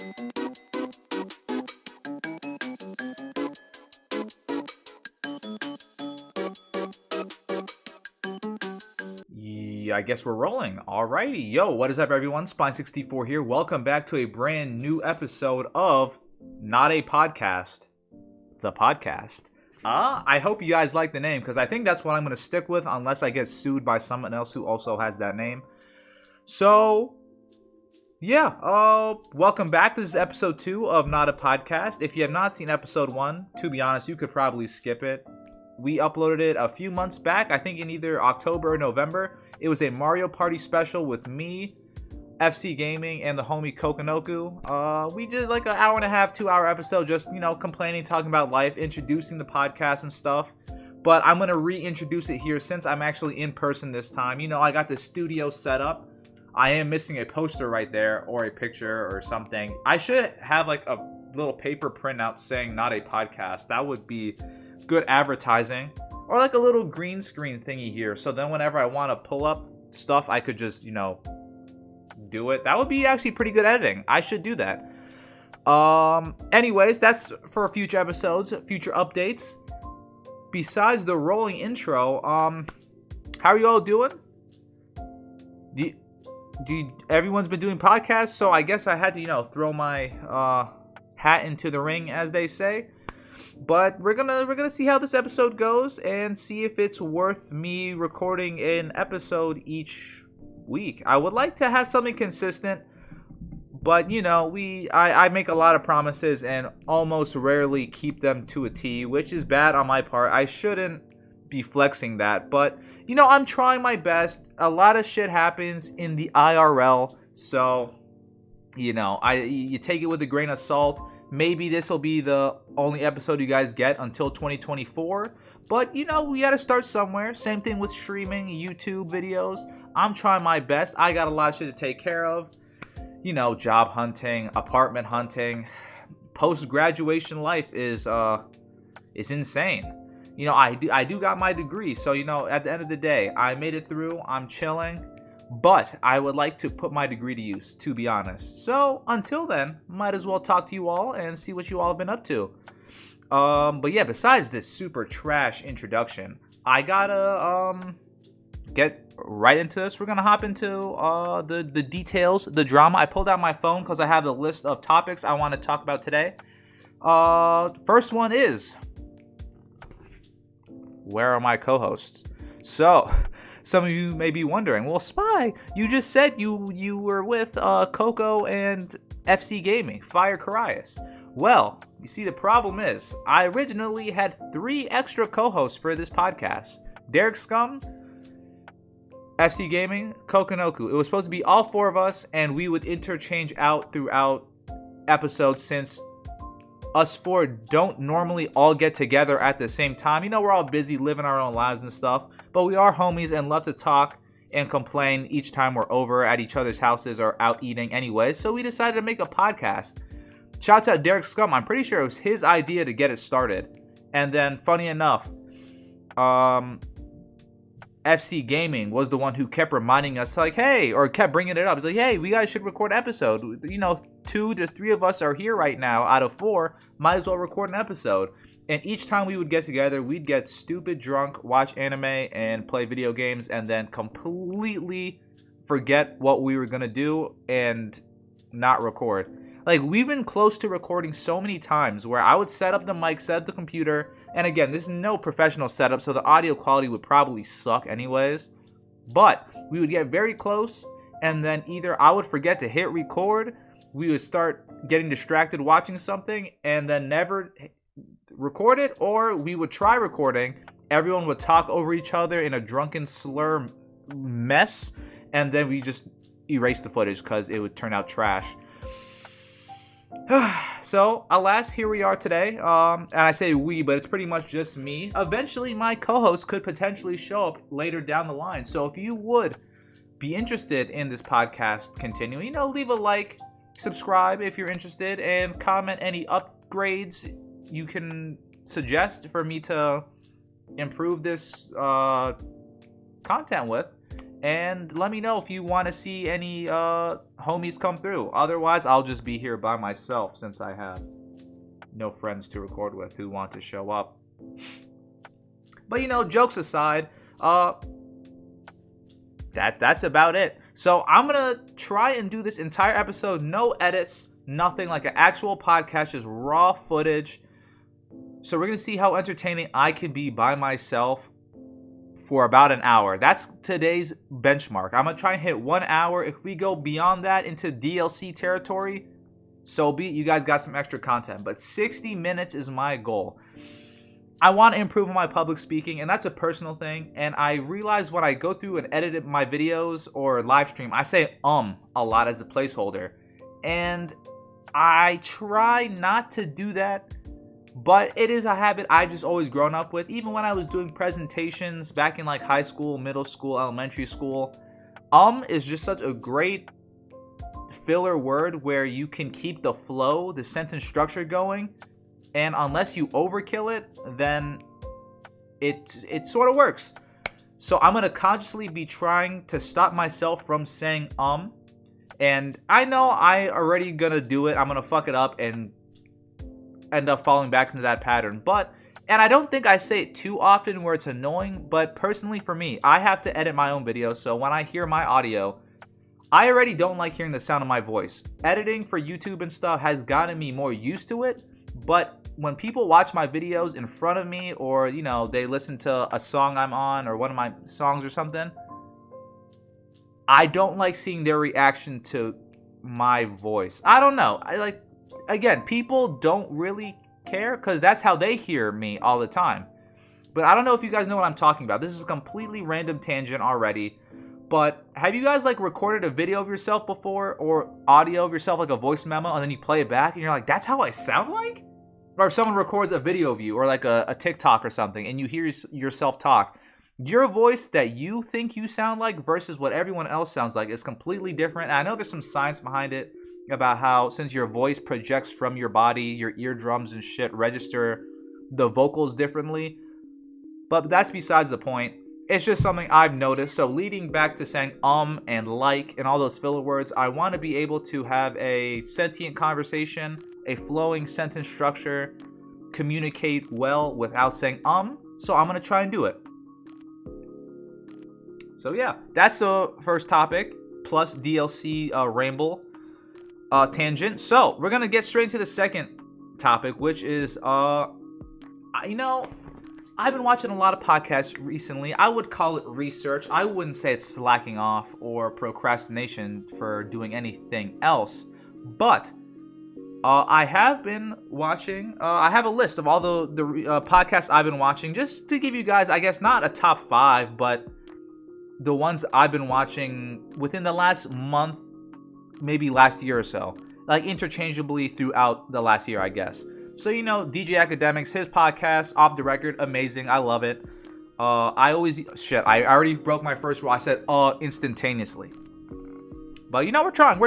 Yeah, I guess we're rolling. Alrighty. Yo, what is up, everyone? Spine64 here. Welcome back to a brand new episode of Not a Podcast, the podcast. I hope you guys like the name because I think that's what I'm going to stick with unless I get sued by someone else who also has that name. So, yeah, welcome back. This is episode 2 of Not a Podcast. If you have not seen episode 1, to be honest, you could probably skip it. We uploaded it a few months back, I think in either October or November. It was a Mario Party special with me, FC Gaming, and the homie Kokanoku. We did like an hour and a half, 2-hour episode, just, complaining, talking about life, introducing the podcast and stuff. But I'm going to reintroduce it here since I'm actually in person this time. I got the studio set up. I am missing a poster right there or a picture or something. I should have like a little paper printout saying Not a Podcast. That would be good advertising, or like a little green screen thingy here, so then whenever I want to pull up stuff I could just do it. That would be actually pretty good editing. I should do that. Anyways, that's for future episodes, future updates. Besides the rolling intro, how are you all doing? Everyone's been doing podcasts, so I guess I had to throw my hat into the ring, as they say. But we're gonna see how this episode goes and see if it's worth me recording an episode each week. I would like to have something consistent, but I make a lot of promises and almost rarely keep them to a T, which is bad on my part. I shouldn't be flexing that, but I'm trying my best. A lot of shit happens in the IRL, so you take it with a grain of salt. Maybe this will be the only episode you guys get until 2024. But, we got to start somewhere. Same thing with streaming, YouTube videos. I'm trying my best. I got a lot of shit to take care of. Job hunting, apartment hunting. Post-graduation life is insane. I do got my degree. So, at the end of the day, I made it through. I'm chilling. But I would like to put my degree to use, to be honest. So, until then, might as well talk to you all and see what you all have been up to. But yeah, besides this super trash introduction, I gotta get right into this. We're gonna hop into the details, the drama. I pulled out my phone because I have the list of topics I want to talk about today. First one is, where are my co-hosts? So, some of you may be wondering, well, Spy, you just said you were with Coco and FC Gaming, Fire Carias. Well, you see, the problem is, I originally had 3 extra co-hosts for this podcast. Derek Scum, FC Gaming, Kokanoku. It was supposed to be all 4 of us, and we would interchange out throughout episodes since us 4 don't normally all get together at the same time. We're all busy living our own lives and stuff, but we are homies and love to talk and complain each time we're over at each other's houses or out eating anyway. So we decided to make a podcast. Shouts out Derek Scum. I'm pretty sure it was his idea to get it started. And then, funny enough, FC Gaming was the one who kept reminding us, like, hey, or kept bringing it up. He's like, hey, we guys should record an episode. 2 to 3 of us are here right now out of 4. Might as well record an episode. And each time we would get together, we'd get stupid drunk, watch anime, and play video games, and then completely forget what we were going to do and not record. Like, we've been close to recording so many times where I would set up the mic, set up the computer, and again, this is no professional setup, so the audio quality would probably suck anyways. But we would get very close, and then either I would forget to hit record, we would start getting distracted watching something, and then never record it, or we would try recording, everyone would talk over each other in a drunken slur mess, and then we just erase the footage because it would turn out trash. So, alas, here we are today, and I say we, but it's pretty much just me. Eventually, my co-host could potentially show up later down the line, so if you would be interested in this podcast continuing, leave a like, subscribe if you're interested, and comment any upgrades you can suggest for me to improve this content with. And let me know if you want to see any homies come through. Otherwise, I'll just be here by myself since I have no friends to record with who want to show up. But jokes aside, that's about it. So I'm gonna try and do this entire episode, no edits, nothing, like an actual podcast, just raw footage. So we're gonna see how entertaining I can be by myself for about an hour. That's today's benchmark. I'm gonna try and hit 1 hour. If we go beyond that into DLC territory, so be it. You guys got some extra content, but 60 minutes is my goal. I want to improve on my public speaking, and that's a personal thing. And I realize when I go through and edit my videos or live stream, I say a lot as a placeholder. And I try not to do that, but it is a habit I've just always grown up with. Even when I was doing presentations back in like high school, middle school, elementary school, is just such a great filler word where you can keep the flow, the sentence structure going. And unless you overkill it, then it sort of works. So I'm going to consciously be trying to stop myself from saying And I know I already going to do it. I'm going to fuck it up and end up falling back into that pattern. And I don't think I say it too often where it's annoying. But personally for me, I have to edit my own videos. So when I hear my audio, I already don't like hearing the sound of my voice. Editing for YouTube and stuff has gotten me more used to it. But when people watch my videos in front of me, or they listen to a song I'm on or one of my songs or something, I don't like seeing their reaction to my voice. I don't know. Again, people don't really care because that's how they hear me all the time. But I don't know if you guys know what I'm talking about. This is a completely random tangent already. But have you guys recorded a video of yourself before, or audio of yourself, like a voice memo, and then you play it back and you're like, that's how I sound like? Or if someone records a video of you, or like a TikTok or something, and you hear yourself talk, your voice that you think you sound like versus what everyone else sounds like is completely different. And I know there's some science behind it about how, since your voice projects from your body, your eardrums and shit register the vocals differently. But that's besides the point. It's just something I've noticed. So leading back to saying and like and all those filler words, I want to be able to have a sentient conversation, a flowing sentence structure, communicate well without saying so I'm going to try and do it. So yeah, that's the first topic, plus DLC ramble tangent. So we're going to get straight into the second topic, which is, I've been watching a lot of podcasts recently. I would call it research. I wouldn't say it's slacking off or procrastination for doing anything else. But I have been watching, I have a list of all the podcasts I've been watching, just to give you guys, I guess, not a top 5, but the ones I've been watching within the last month, maybe last year or so. Like interchangeably throughout the last year, I guess. So, DJ Academics, his podcast, Off the Record, amazing. I love it. I already broke my first rule. I said, instantaneously. But, we're trying.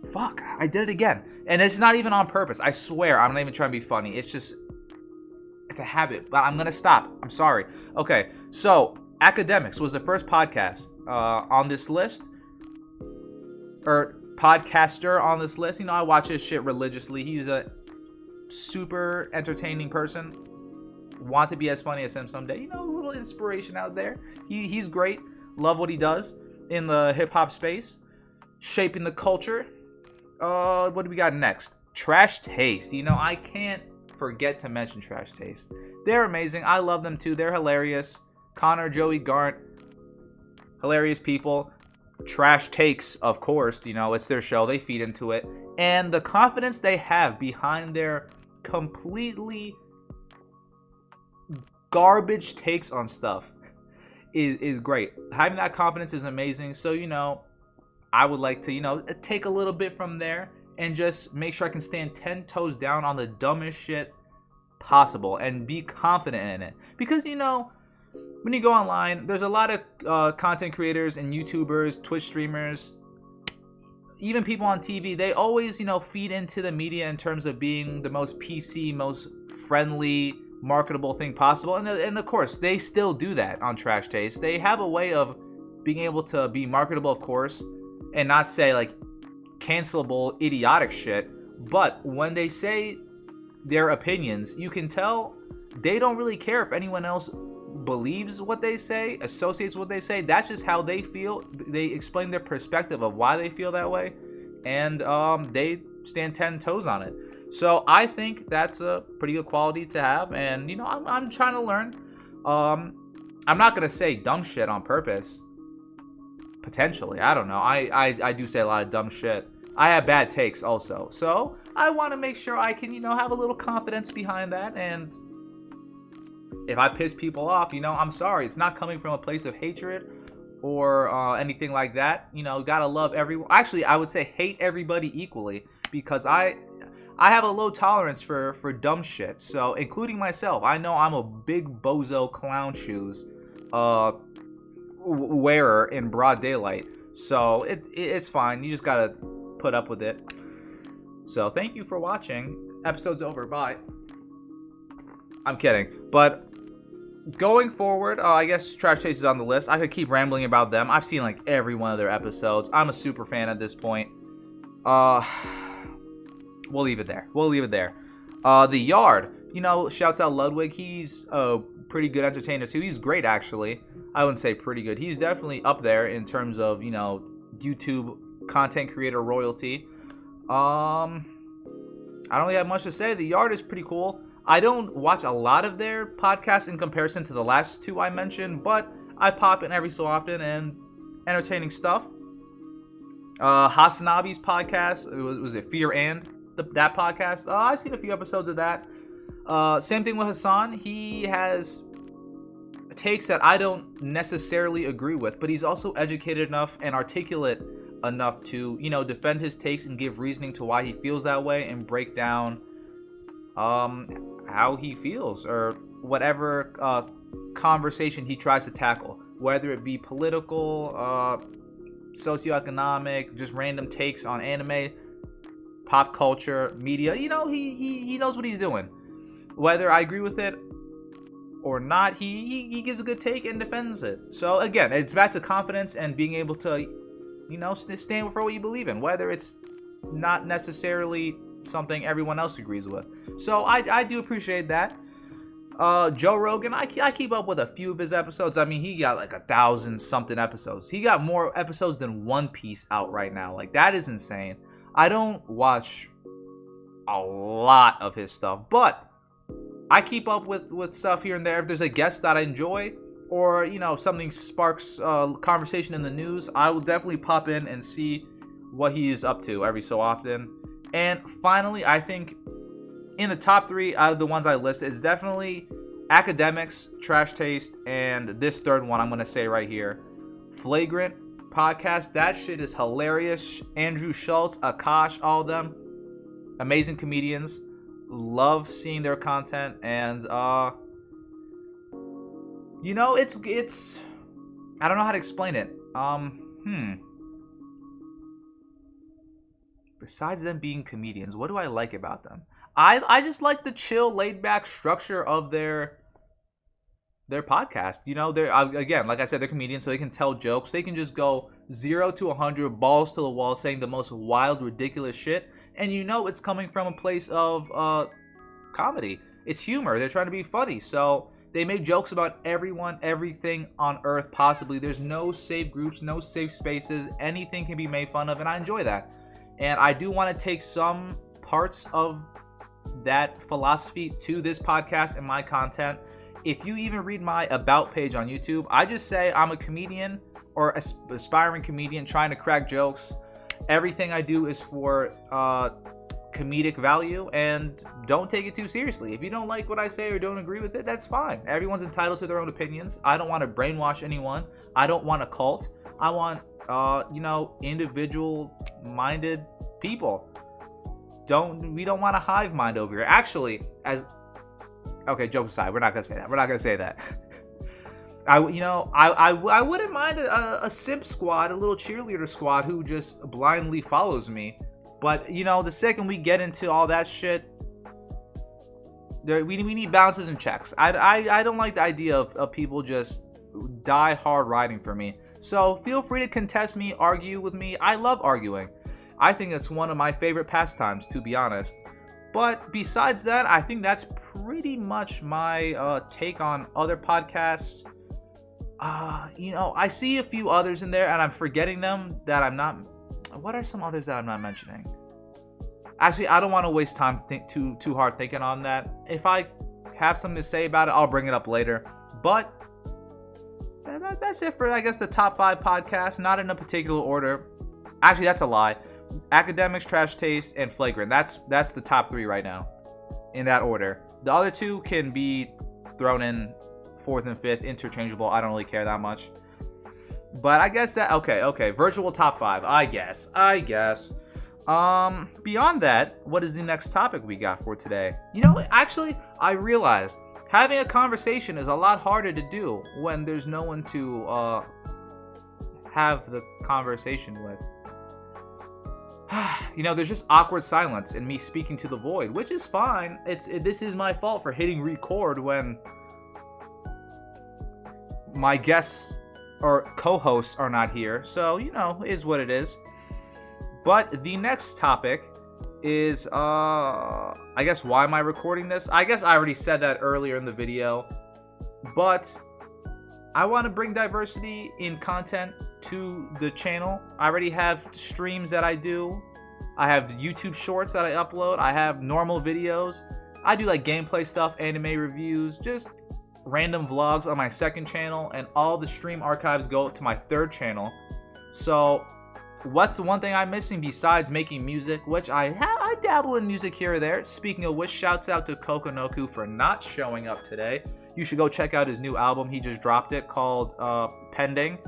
Fuck, I did it again. And it's not even on purpose. I swear, I'm not even trying to be funny. It's a habit. But I'm going to stop. I'm sorry. Okay, so, Academics was the first podcast on this list. Or podcaster on this list. I watch his shit religiously. He's a super entertaining person. Want to be as funny as him someday. A little inspiration out there. He's great. Love what he does in the hip-hop space. Shaping the culture. What do we got next? Trash Taste. I can't forget to mention Trash Taste. They're amazing. I love them too. They're hilarious. Connor, Joey, Garnt. Hilarious people. Trash Takes, of course, it's their show. They feed into it. And the confidence they have behind their completely garbage takes on stuff is great. Having that confidence is amazing. So, I would like to, take a little bit from there and just make sure I can stand 10 toes down on the dumbest shit possible and be confident in it. Because, when you go online, there's a lot of content creators and YouTubers, Twitch streamers, even people on TV. They always, feed into the media in terms of being the most PC, most friendly, marketable thing possible. And of course, they still do that on Trash Taste. They have a way of being able to be marketable, of course, and not say like cancelable, idiotic shit. But when they say their opinions, you can tell they don't really care if anyone else believes what they say, associates what they say. That's just how they feel. They explain their perspective of why they feel that way, and they stand 10 toes on it. So I think that's a pretty good quality to have, and I'm trying to learn. I'm not gonna say dumb shit on purpose. Potentially, I don't know. I do say a lot of dumb shit. I have bad takes also, so I want to make sure I can have a little confidence behind that. And if I piss people off, I'm sorry. It's not coming from a place of hatred or anything like that. Gotta love everyone. Actually, I would say hate everybody equally, because I have a low tolerance for dumb shit. So, including myself, I know I'm a big bozo clown shoes wearer in broad daylight. So it's fine. You just gotta put up with it. So thank you for watching. Episode's over. Bye. I'm kidding. But going forward, I guess Trash Taste is on the list. I could keep rambling about them. I've seen like every one of their episodes. I'm a super fan at this point. We'll leave it there. The Yard. Shouts out Ludwig. He's a pretty good entertainer too. He's great, actually. I wouldn't say pretty good. He's definitely up there in terms of, YouTube content creator royalty. I don't really have much to say. The Yard is pretty cool. I don't watch a lot of their podcasts in comparison to the last two I mentioned, but I pop in every so often, and entertaining stuff. Hasanabi's podcast, was it Fear and that podcast? I've seen a few episodes of that. Same thing with Hassan. He has takes that I don't necessarily agree with, but he's also educated enough and articulate enough to, defend his takes and give reasoning to why he feels that way, and break down how he feels, or whatever conversation he tries to tackle, whether it be political, socioeconomic, just random takes on anime, pop culture, media. He knows what he's doing. Whether I agree with it or not, he gives a good take and defends it. So again, it's back to confidence and being able to, stand for what you believe in, whether it's not necessarily something everyone else agrees with. So I do appreciate that. Joe Rogan, I keep up with a few of his episodes. I mean, he got like 1,000 something episodes. He got more episodes than One Piece out right now. Like, that is insane. I don't watch a lot of his stuff, but I keep up with stuff here and there. If there's a guest that I enjoy, or something sparks conversation in the news, I will definitely pop in and see what he's up to every so often. And finally, I think in the top 3 out of the ones I list is definitely Academics, Trash Taste, and this third one I'm gonna say right here, Flagrant podcast. That shit is hilarious. Andrew Schultz, Akash, all of them, amazing comedians. Love seeing their content, and it's I don't know how to explain it. Besides them being comedians, what do I like about them? I just like the chill, laid back structure of their podcast. They're, again, like I said, they're comedians, so they can tell jokes. They can just go 0 to 100, balls to the wall, saying the most wild, ridiculous shit, and it's coming from a place of comedy. It's humor. They're trying to be funny, so they make jokes about everyone, everything on earth possibly. There's no safe groups, no safe spaces. Anything can be made fun of, and I enjoy that. And I do want to take some parts of that philosophy to this podcast and my content. If you even read my About page on YouTube, I just say I'm a comedian or aspiring comedian trying to crack jokes. Everything I do is for comedic value, and don't take it too seriously. If you don't like what I say or don't agree with it, that's fine. Everyone's entitled to their own opinions. I don't want to brainwash anyone. I don't want a cult. I want individual-minded people. We don't want a hive mind over here. Actually, okay, jokes aside, we're not gonna say that. I wouldn't mind a simp squad, a little cheerleader squad who just blindly follows me. But the second we get into all that shit, We need balances and checks. I don't like the idea of people just die hard riding for me. So feel free to contest me, argue with me. I love arguing. I think it's one of my favorite pastimes, to be honest. But besides that, I think that's pretty much my take on other podcasts. I see a few others in there, and I'm forgetting them that I'm not. What are some others that I'm not mentioning? Actually, I don't want to waste time too hard thinking on that. If I have something to say about it, I'll bring it up later. But that's it for, I guess, the top 5 podcasts. Not in a particular order. Actually, that's a lie. Academics, Trash Taste, and Flagrant. That's the top 3 right now, in that order. The other 2 can be thrown in 4th and 5th, interchangeable. I don't really care that much. But I guess that okay. Virtual top 5. I guess. Beyond that, what is the next topic we got for today? Actually, I realized having a conversation is a lot harder to do when there's no one to have the conversation with. There's just awkward silence and me speaking to the void, which is fine. This is my fault for hitting record when my guests or co-hosts are not here. So, is what it is. But the next topic is, I guess, why am I recording this? I guess I already said that earlier in the video. But I want to bring diversity in content to the channel. I already have streams that I do. I have YouTube shorts that I upload. I have normal videos. I do like gameplay stuff, anime reviews, just random vlogs on my second channel, and all the stream archives go to my third channel. So what's the one thing I'm missing besides making music, which I dabble in music here or there. Speaking of which, shouts out to Kokonoku for not showing up today. You should go check out his new album. He just dropped it, called Pending.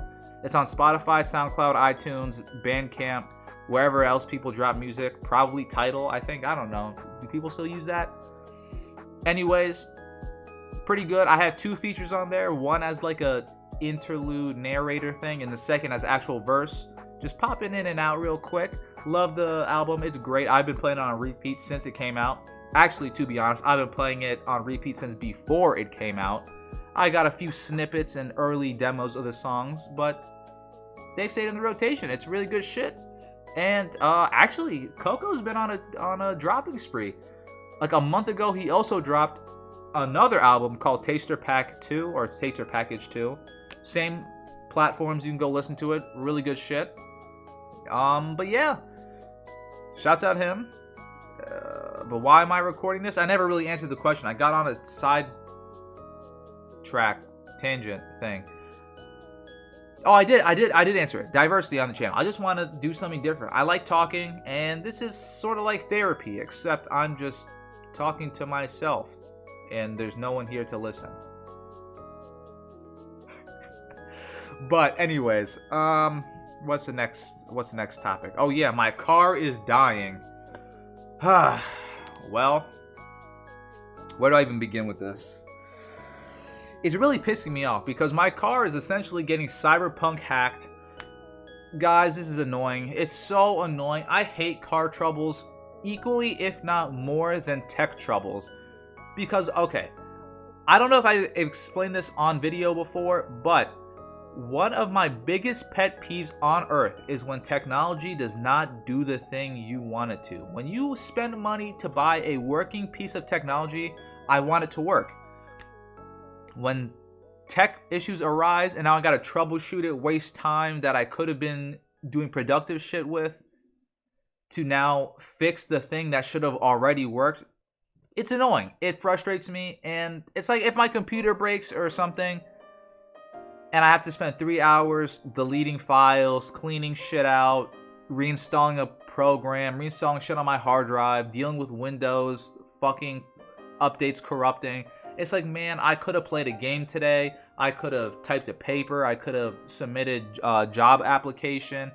It's on Spotify, SoundCloud, iTunes, Bandcamp, wherever else people drop music. Probably Tidal, I think. I don't know. Do people still use that? Anyways, pretty good. I have 2 features on there. One as like a interlude narrator thing, and the second as actual verse. Just popping in and out real quick. Love the album. It's great. I've been playing it on repeat since it came out. Actually, to be honest, I've been playing it on repeat since before it came out. I got a few snippets and early demos of the songs, but they've stayed in the rotation. It's really good shit. And actually, Coco's been on a dropping spree. Like a month ago, he also dropped another album called Taster Pack 2 or Taster Package 2. Same platforms, you can go listen to it. Really good shit. But yeah, shouts out him. But why am I recording this? I never really answered the question. I got on a side track tangent thing. Oh, I did answer it. Diversity on the channel. I just want to do something different. I like talking, and this is sort of like therapy, except I'm just talking to myself, and there's no one here to listen. But anyways, what's the next topic? Oh yeah, my car is dying. Well, where do I even begin with this? It's really pissing me off because my car is essentially getting cyberpunk hacked. Guys, this is annoying. It's so annoying. I hate car troubles equally, if not more, than tech troubles. Because, okay, I don't know if I explained this on video before, but one of my biggest pet peeves on earth is when technology does not do the thing you want it to. When you spend money to buy a working piece of technology, I want it to work. When tech issues arise and now I gotta troubleshoot it, waste time that I could have been doing productive shit with to now fix the thing that should have already worked, it's annoying. It frustrates me, and it's like if my computer breaks or something and I have to spend 3 hours deleting files, cleaning shit out, reinstalling a program, reinstalling shit on my hard drive, dealing with Windows, fucking updates corrupting. It's like, man, I could have played a game today. I could have typed a paper. I could have submitted a job application.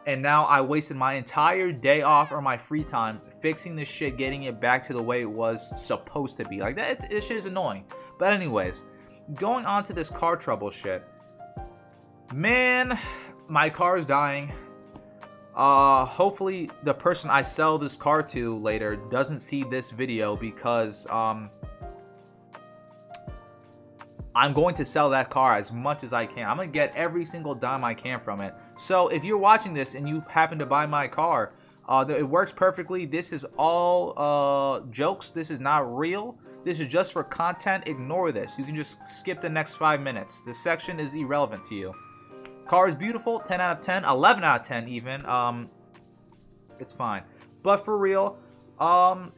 And now I wasted my entire day off or my free time fixing this shit, getting it back to the way it was supposed to be. Like, this shit is annoying. But anyways, going on to this car trouble shit. Man, my car is dying. Hopefully the person I sell this car to later doesn't see this video because, I'm going to sell that car as much as I can. I'm going to get every single dime I can from it. So if you're watching this and you happen to buy my car, it works perfectly. This is all jokes. This is not real. This is just for content. Ignore this. You can just skip the next 5 minutes. This section is irrelevant to you. Car is beautiful. 10 out of 10. 11 out of 10 even. It's fine. But for real, what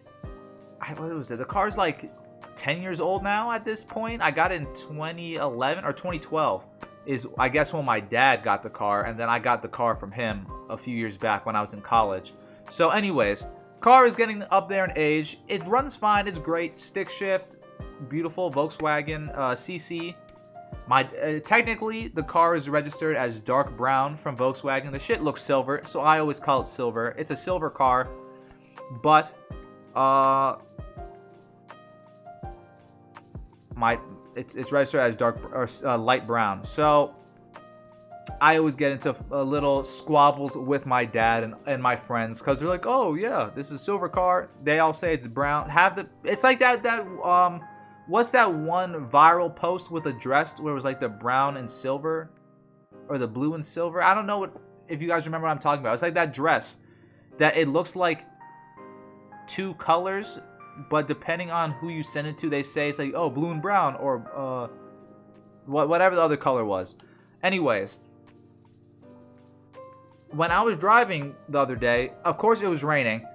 was it? The car's like 10 years old now at this point. I got it in 2011 or 2012 is, I guess, when my dad got the car, and then I got the car from him a few years back when I was in college. So anyways, car is getting up there in age. It runs fine. It's great. Stick shift, beautiful Volkswagen CC. Technically, the car is registered as dark brown from Volkswagen. The shit looks silver, so I always call it silver. It's a silver car, but it's registered as dark or light brown. So I always get into little squabbles with my dad and my friends because they're like, "Oh yeah, this is a silver car." They all say it's brown. It's like that what's that one viral post with a dress where it was like the brown and silver or the blue and silver? I don't know if you guys remember what I'm talking about. It's like that dress that it looks like two colors, but depending on who you send it to, they say it's like, oh, blue and brown, or whatever the other color was. Anyways, when I was driving the other day, of course it was raining,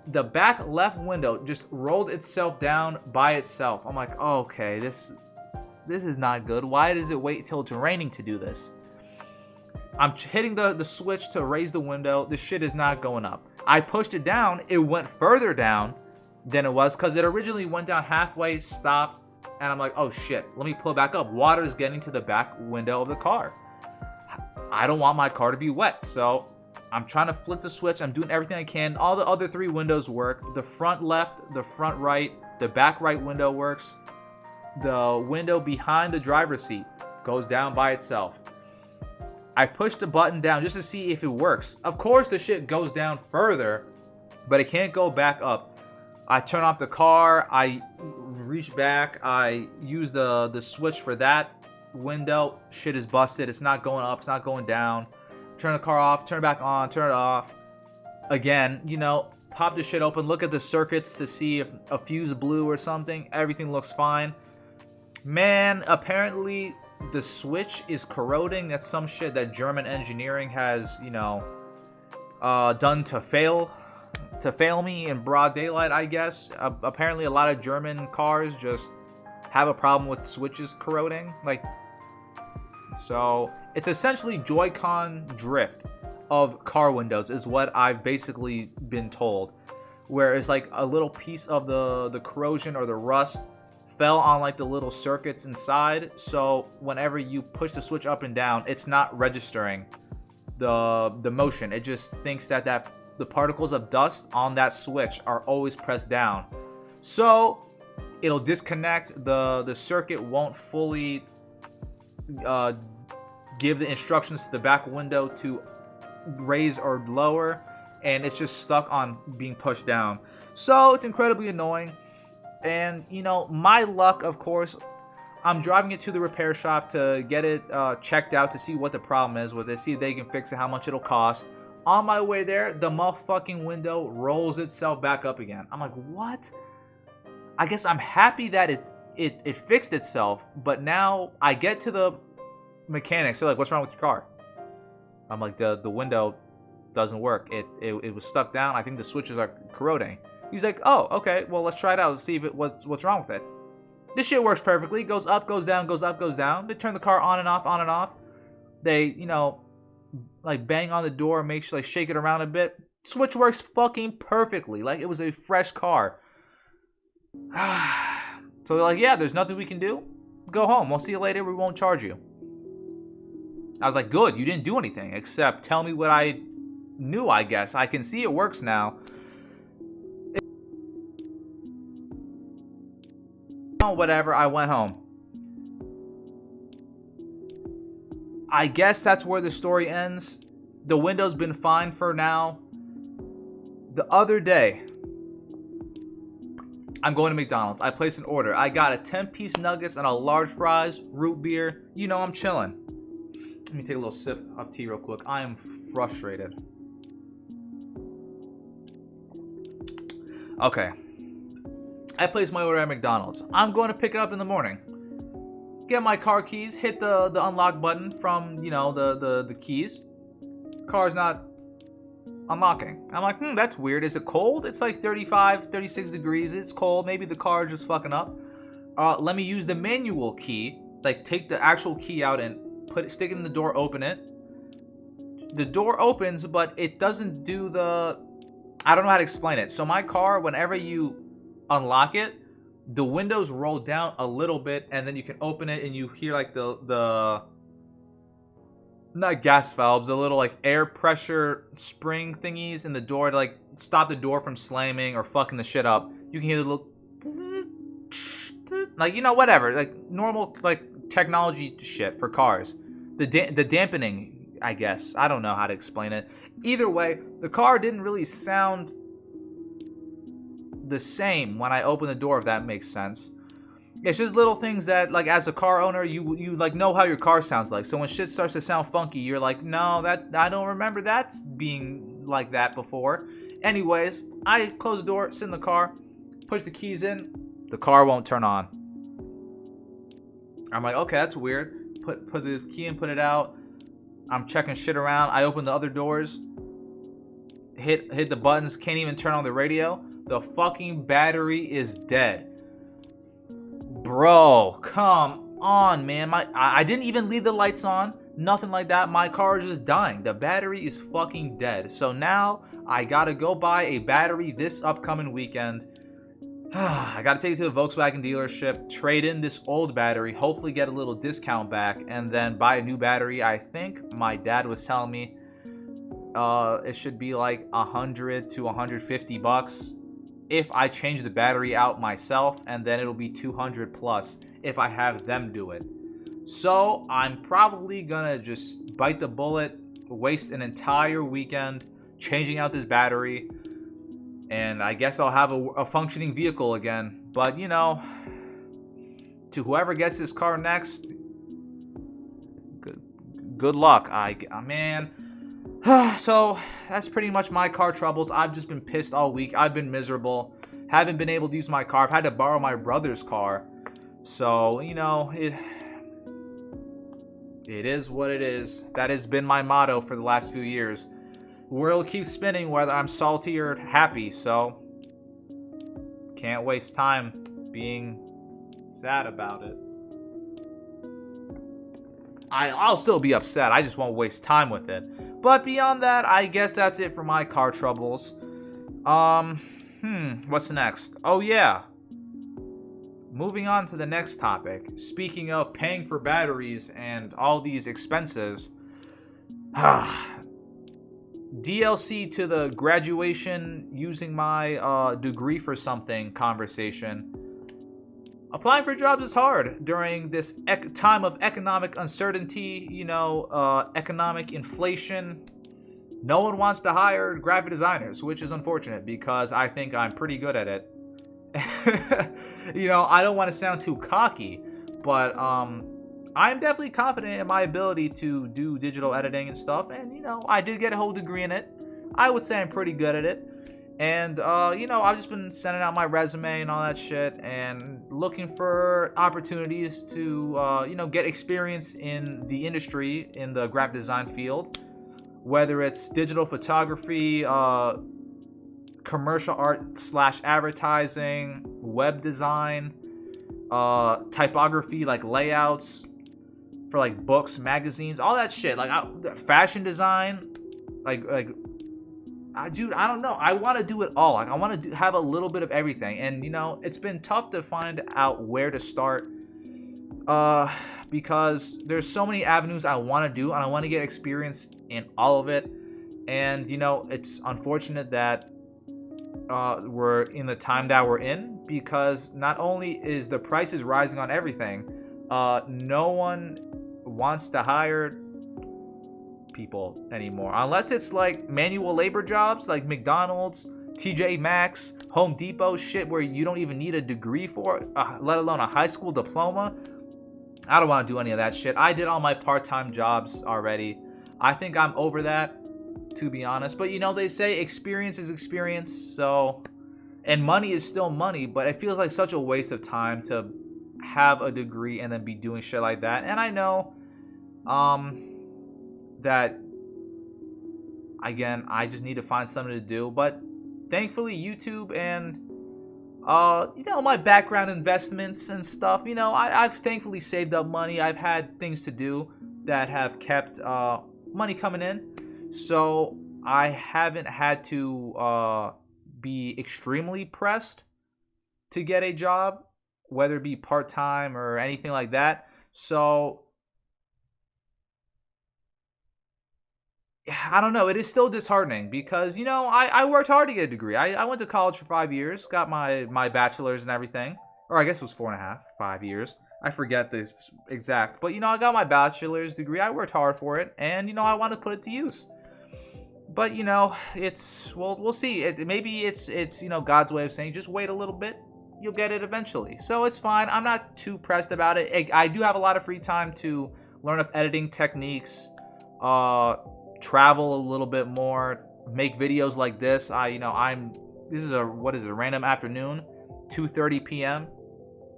the back left window just rolled itself down by itself. I'm like, oh, okay, this is not good. Why does it wait till it's raining to do this? I'm hitting the switch to raise the window. The shit is not going up. I pushed it down. It went further down than it was because it originally went down halfway, stopped, and I'm like, oh shit, let me pull it back up. Water's getting to the back window of the car. I don't want my car to be wet, so I'm trying to flip the switch. I'm doing everything I can. All the other three windows work. The front left, the front right, the back right window works. The window behind the driver's seat goes down by itself. I push the button down just to see if it works. Of course, the shit goes down further, but it can't go back up. I turn off the car. I reach back. I use the switch for that window. Shit is busted. It's not going up. It's not going down. Turn the car off. Turn it back on. Turn it off. Again, pop the shit open. Look at the circuits to see if a fuse blew or something. Everything looks fine. Man, apparently the switch is corroding. That's some shit that German engineering has, done to fail me in broad daylight, I guess. Apparently a lot of German cars just have a problem with switches corroding. So it's essentially Joy-Con drift of car windows is what I've basically been told. Where it's like a little piece of the corrosion or the rust fell on like the little circuits inside. So whenever you push the switch up and down, it's not registering the motion. It just thinks that the particles of dust on that switch are always pressed down. So it'll disconnect. The circuit won't fully give the instructions to the back window to raise or lower, and it's just stuck on being pushed down. So it's incredibly annoying. And my luck, of course, I'm driving it to the repair shop to get it checked out to see what the problem is with it, see if they can fix it, how much it'll cost. On my way there, the motherfucking window rolls itself back up again. I'm like, what? I guess I'm happy that it fixed itself, but now I get to the mechanics. They're like, what's wrong with your car? I'm like, the window doesn't work. It was stuck down. I think the switches are corroding. He's like, oh, okay, well, let's try it out. Let's see what's wrong with it. This shit works perfectly. Goes up, goes down, goes up, goes down. They turn the car on and off, on and off. They, like bang on the door, make sure, like shake it around a bit. Switch works fucking perfectly. Like it was a fresh car. So they're like, yeah, there's nothing we can do. Go home. We'll see you later. We won't charge you. I was like, good. You didn't do anything except tell me what I knew, I guess. I can see it works now. Whatever, I went home. I guess that's where the story ends. The window's been fine for now. The other day, I'm going to McDonald's. I place an order. I got a 10-piece nuggets and a large fries, root beer. You know I'm chilling. Let me take a little sip of tea real quick. I am frustrated. Okay. I place my order at McDonald's. I'm going to pick it up in the morning. Get my car keys, hit the unlock button from, the keys. Car's not unlocking. I'm like, that's weird. Is it cold? It's like 35, 36 degrees. It's cold. Maybe the car is just fucking up. Let me use the manual key. Like, take the actual key out and stick it in the door, open it. The door opens, but it doesn't do I don't know how to explain it. So my car, whenever you unlock it, the windows roll down a little bit, and then you can open it, and you hear like the not gas valves, the little like air pressure spring thingies in the door to like stop the door from slamming or fucking the shit up. You can hear the little like whatever, like normal like technology shit for cars. The dampening, I guess. I don't know how to explain it. Either way, the car didn't really sound the same when I opened the door, if that makes sense. It's just little things that, like, as a car owner, you like know how your car sounds like. So when shit starts to sound funky, you're like, no, that I don't remember that being like that before. Anyways, I close the door, sit in the car, push the keys in, the car won't turn on. I'm like, okay, that's weird. Put the key in, put it out. I'm checking shit around. I open the other doors, hit the buttons, can't even turn on the radio. The fucking battery is dead. Bro, come on, man. I didn't even leave the lights on. Nothing like that. My car is just dying. The battery is fucking dead. So now I gotta go buy a battery this upcoming weekend. I gotta take it to the Volkswagen dealership, trade in this old battery, hopefully get a little discount back, and then buy a new battery. I think my dad was telling me it should be like $100 to $150 if I change the battery out myself, and then it'll be $200 plus if I have them do it. So I'm probably gonna just bite the bullet, waste an entire weekend changing out this battery, and I guess I'll have a functioning vehicle again. But to whoever gets this car next, good luck. Man. So that's pretty much my car troubles. I've just been pissed all week. I've been miserable. Haven't been able to use my car. I've had to borrow my brother's car. So, it is what it is. That has been my motto for the last few years. The world keeps spinning whether I'm salty or happy. So, can't waste time being sad about it. I'll still be upset. I just won't waste time with it. But beyond that, I guess that's it for my car troubles. What's next? Oh yeah. Moving on to the next topic. Speaking of paying for batteries and all these expenses. DLC to the graduation using my degree for something conversation. Applying for jobs is hard during this time of economic uncertainty, economic inflation. No one wants to hire graphic designers, which is unfortunate because I think I'm pretty good at it. I don't want to sound too cocky, but I'm definitely confident in my ability to do digital editing and stuff. And, I did get a whole degree in it. I would say I'm pretty good at it. And, I've just been sending out my resume and all that shit and looking for opportunities to, get experience in the industry, in the graphic design field, whether it's digital photography, commercial art / advertising, web design, typography, like layouts for like books, magazines, all that shit, like fashion design, dude, I don't know. I want to do it all. Like, I want to have a little bit of everything. And, it's been tough to find out where to start because there's so many avenues I want to do, and I want to get experience in all of it. And, it's unfortunate that we're in the time that we're in because not only is the prices rising on everything, no one wants to hire people anymore unless it's like manual labor jobs like McDonald's, TJ Maxx, Home Depot, shit where you don't even need a degree for, let alone a high school diploma. I don't want to do any of that shit. I did all my part-time jobs already. I think I'm over that, to be honest. But they say experience is experience, so, and money is still money, but it feels like such a waste of time to have a degree and then be doing shit like that. And I know that, again, I just need to find something to do, but thankfully YouTube and my background investments and stuff, I've thankfully saved up money. I've had things to do that have kept money coming in, so I haven't had to be extremely pressed to get a job, whether it be part-time or anything like that. So I don't know. It is still disheartening because, I worked hard to get a degree. I went to college for 5 years, got my bachelor's and everything. Or I guess it was 4.5, 5 years. I forget this exact. But, I got my bachelor's degree. I worked hard for it. And, I want to put it to use. But, we'll see. Maybe it's God's way of saying just wait a little bit. You'll get it eventually. So it's fine. I'm not too pressed about it. I do have a lot of free time to learn up editing techniques, travel a little bit more, make videos like this. This is a random afternoon, 2:30 p.m.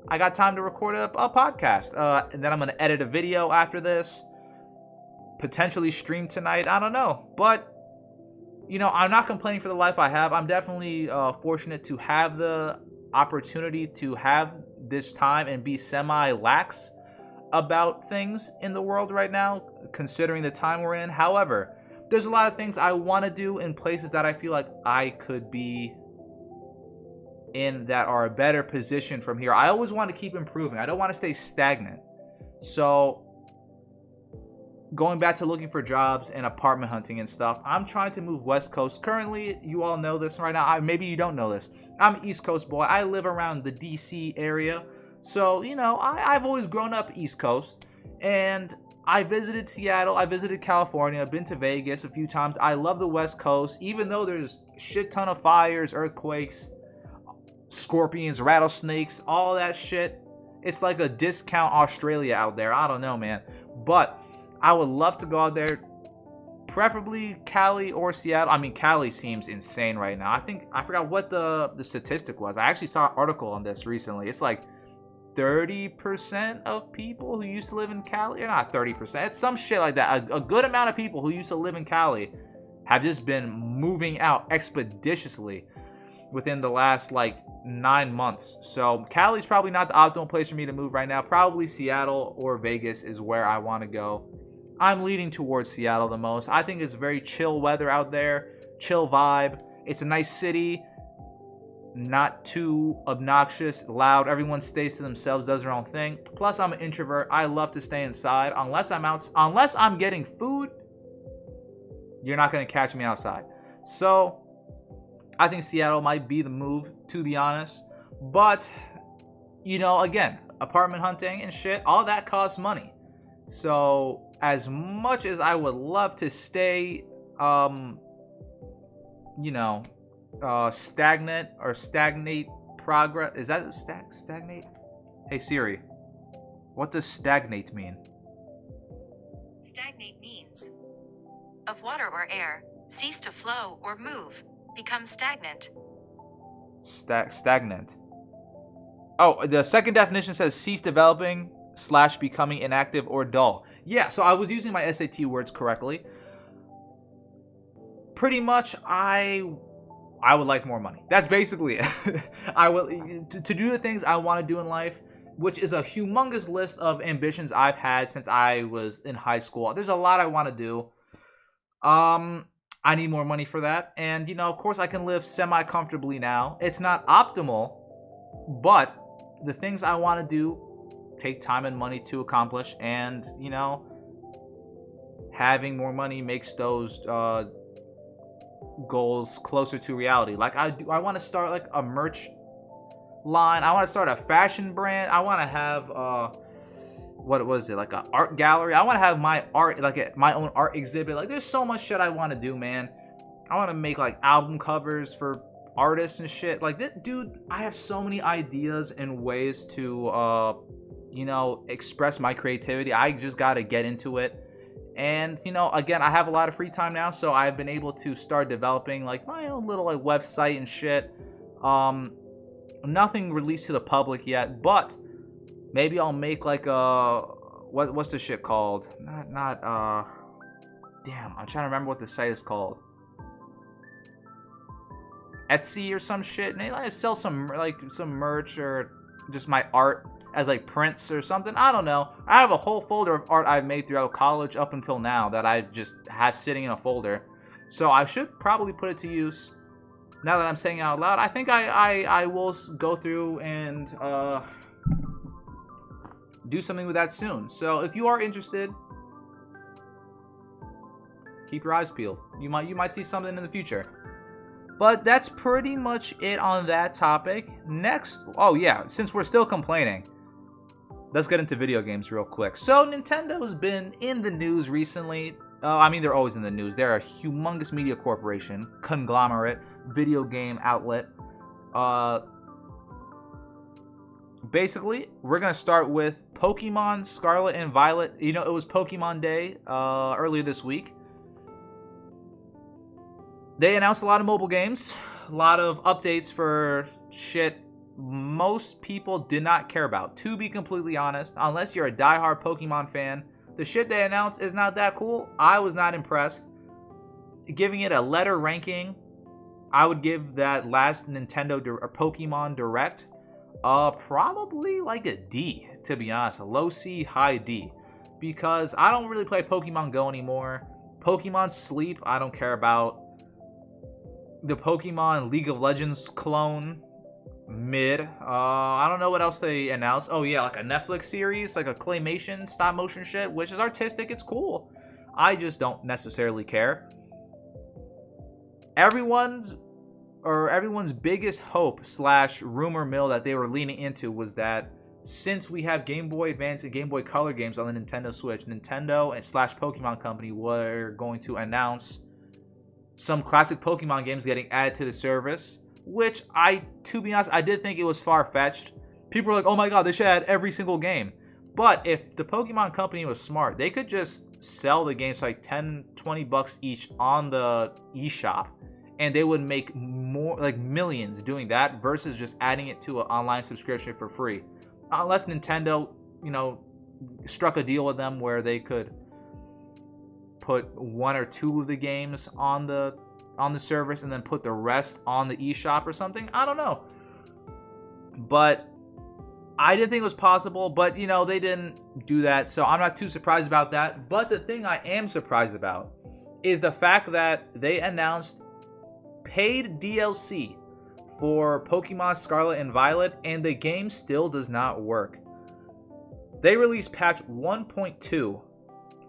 I got time to record a podcast, and then I'm gonna edit a video after this, potentially stream tonight. I don't know, but I'm not complaining for the life I have. I'm definitely fortunate to have the opportunity to have this time and be semi-lax about things in the world right now, considering the time we're in. However, there's a lot of things I want to do in places that I feel like I could be in that are a better position from here. I always want to keep improving. I don't want to stay stagnant. So going back to looking for jobs and apartment hunting and stuff, I'm trying to move West Coast. Currently, you all know this right now. Maybe you don't know this. I'm an East Coast boy. I live around the DC area. So, I've always grown up East Coast. And I visited Seattle. I visited California. I've been to Vegas a few times. I love the West Coast. Even though there's a shit ton of fires, earthquakes, scorpions, rattlesnakes, all that shit. It's like a discount Australia out there. I don't know, man. But I would love to go out there, preferably Cali or Seattle. I mean, Cali seems insane right now. I forgot what the statistic was. I actually saw an article on this recently. It's like 30% of people who used to live in Cali, or not 30%, it's some shit like that. A good amount of people who used to live in Cali have just been moving out expeditiously within the last 9 months. So Cali's probably not the optimal place for me to move right now. Probably Seattle or Vegas is where I want to go. I'm leaning towards Seattle the most. I think it's very chill weather out there, chill vibe. It's a nice city, not too obnoxious, loud. Everyone stays to themselves, does their own thing. Plus, I'm an introvert. I love to stay inside. Unless I'm getting food, you're not going to catch me outside. So I think Seattle might be the move, to be honest. But, again, apartment hunting and shit, all that costs money. So as much as I would love to stay, stagnant or stagnate progress. Is that stagnate? Hey Siri, what does stagnate mean? Stagnate means of water or air, cease to flow or move, become stagnant. Stagnant. Oh, the second definition says cease developing / becoming inactive or dull. Yeah, so I was using my SAT words correctly. Pretty much, I would like more money. That's basically it. I will to do the things I want to do in life, which is a humongous list of ambitions I've had since I was in high school. There's a lot I want to do. I need more money for that. And, of course, I can live semi-comfortably now. It's not optimal, but the things I want to do take time and money to accomplish. And, having more money makes those goals closer to reality. I want to start a merch line. I want to start a fashion brand. I want to have what was it, an art gallery. I want to have my art, my own art exhibit. There's so much shit I want to do, man. I want to make album covers for artists and shit. Like, dude, I have so many ideas and ways to, express my creativity. I just got to get into it. And, again, I have a lot of free time now, so I've been able to start developing, like, my own little, like, website and shit. Nothing released to the public yet, but maybe I'll make, like, what's the shit called? Damn, I'm trying to remember what the site is called. Etsy or some shit. Maybe I sell some merch or just my art as like prints or something. I don't know. I have a whole folder of art I've made throughout college up until now that I just have sitting in a folder. So I should probably put it to use. Now that I'm saying it out loud, I think I will go through and do something with that soon. So if you are interested, keep your eyes peeled. You might see something in the future. But that's pretty much it on that topic. Next, oh yeah, since we're still complaining, let's get into video games real quick. So Nintendo's been in the news recently. They're always in the news. They're a humongous media corporation, conglomerate, video game outlet. Basically, we're going to start with Pokemon Scarlet and Violet. It was Pokemon Day earlier this week. They announced a lot of mobile games, a lot of updates for shit most people did not care about. To be completely honest, unless you're a diehard Pokemon fan, the shit they announced is not that cool. I was not impressed. Giving it a letter ranking, I would give that last Pokemon Direct probably like a D, to be honest. A low C, high D. Because I don't really play Pokemon Go anymore. Pokemon Sleep, I don't care about. The Pokemon League of Legends clone, mid. I don't know what else they announced. Oh yeah, like a Netflix series, like a claymation stop motion shit, which is artistic. It's cool. I just don't necessarily care. Everyone's biggest hope / rumor mill that they were leaning into was that since we have Game Boy Advance and Game Boy Color games on the Nintendo Switch, Nintendo and / Pokemon Company were going to announce some classic Pokemon games getting added to the service, which to be honest, I did think it was far-fetched. People were like, oh my god, they should add every single game. But if the Pokemon Company was smart, they could just sell the games for like $10-20 each on the eShop, and they would make more, like millions doing that versus just adding it to an online subscription for free. Unless Nintendo, struck a deal with them where they could put 1 or 2 of the games on the service and then put the rest on the eShop or something. I don't know. But I didn't think it was possible, but they didn't do that, so I'm not too surprised about that. But the thing I am surprised about is the fact that they announced paid DLC for Pokemon Scarlet and Violet, and the game still does not work. They released patch 1.2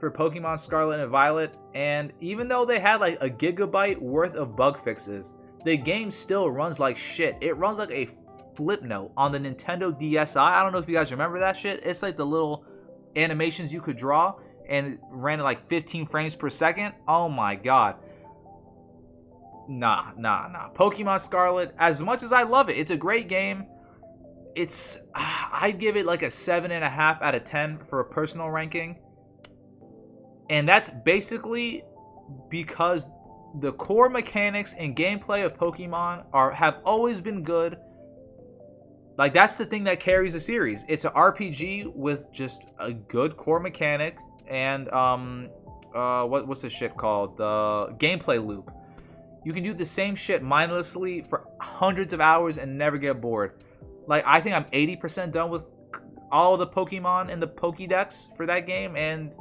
for Pokemon Scarlet and Violet, and even though they had like a gigabyte worth of bug fixes, the game still runs like shit. It runs like a flip note on the Nintendo DSi. I don't know if you guys remember that shit. It's like the little animations you could draw, and it ran at like 15 frames per second. Oh my god. Nah. Pokemon Scarlet, as much as I love it, it's a great game. I'd give it like a 7.5 out of 10 for a personal ranking. And that's basically because the core mechanics and gameplay of Pokemon have always been good. Like, that's the thing that carries the series. It's an RPG with just a good core mechanic and what's this shit called? The gameplay loop. You can do the same shit mindlessly for hundreds of hours and never get bored. Like, I think I'm 80% done with all the Pokemon in the Pokédex for that game, and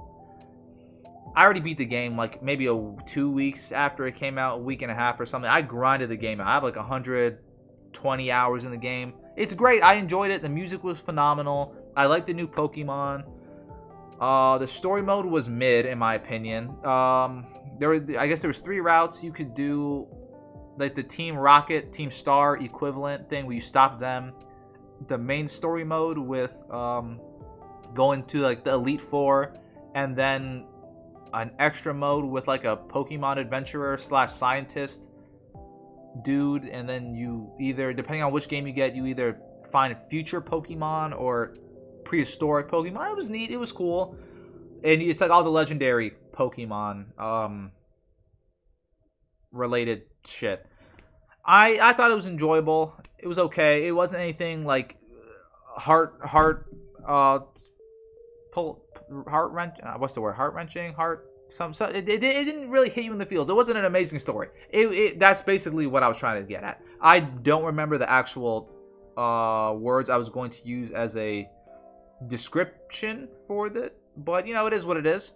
I already beat the game like maybe 2 weeks after it came out, a week and a half or something. I grinded the game out. I have like 120 hours in the game. It's great. I enjoyed it. The music was phenomenal. I like the new Pokemon. The story mode was mid, in my opinion. I guess there was 3 routes you could do, like the Team Rocket, Team Star equivalent thing where you stop them. The main story mode with going to like the Elite Four, and then an extra mode with like a Pokemon adventurer / scientist dude, and then you either, depending on which game you get, you either find future Pokemon or prehistoric Pokemon. It was neat. It was cool. And it's like all the legendary Pokemon related shit. I thought it was enjoyable. It was okay. It wasn't anything like heart wrenching. It didn't really hit you in the feels. It wasn't an amazing story. That's basically what I was trying to get at. I don't remember the actual words I was going to use as a description for it, but you know, it is what it is.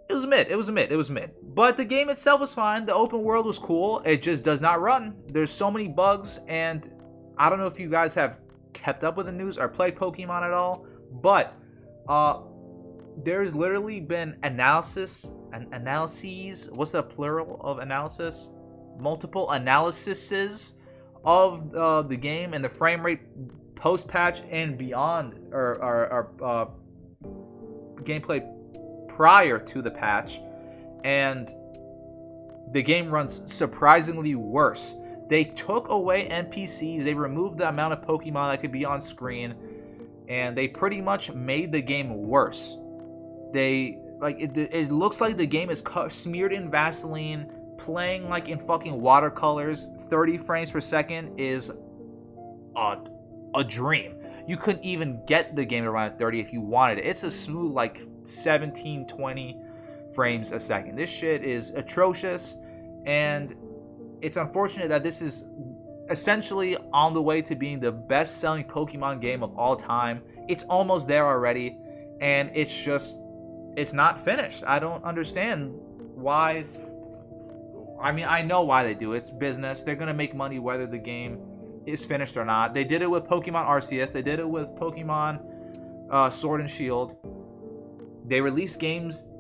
It was mid. But the game itself was fine. The open world was cool. It just does not run. There's so many bugs, and I don't know if you guys have kept up with the news or played Pokemon at all, but there's literally been analyses. What's the plural of analysis? Multiple analyses of the game and the frame rate post-patch and beyond, or gameplay prior to the patch, and the game runs surprisingly worse. They took away NPCs, they removed the amount of Pokemon that could be on screen, and they pretty much made the game worse. It looks like the game is smeared in Vaseline, playing like in fucking watercolors. 30 frames per second is a dream. You couldn't even get the game to run at 30 if you wanted it. It's a smooth like 17, 20 frames a second. This shit is atrocious, and it's unfortunate that this is essentially on the way to being the best-selling Pokemon game of all time. It's almost there already, and it's not finished. I don't understand why. I mean, I know why they do it. It's business. They're gonna make money whether the game is finished or not. They did it with Pokemon Arceus. They did it with Pokemon Sword and Shield. They release games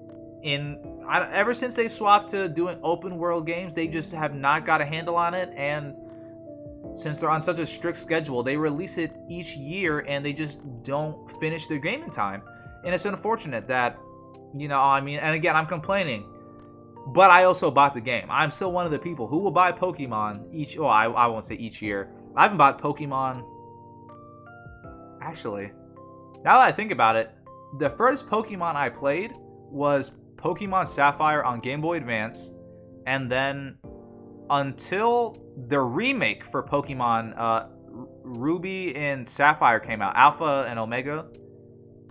ever since they swapped to doing open world games. They just have not got a handle on it, and since they're on such a strict schedule, they release it each year and they just don't finish their game in time. And it's unfortunate that, you know, I mean, and again, I'm complaining, but I also bought the game. I'm still one of the people who will buy Pokemon I won't say each year. I haven't bought Pokemon. Actually, now that I think about it, the first Pokemon I played was Pokemon Sapphire on Game Boy Advance, and then until the remake for Pokemon Ruby and Sapphire came out, Alpha and Omega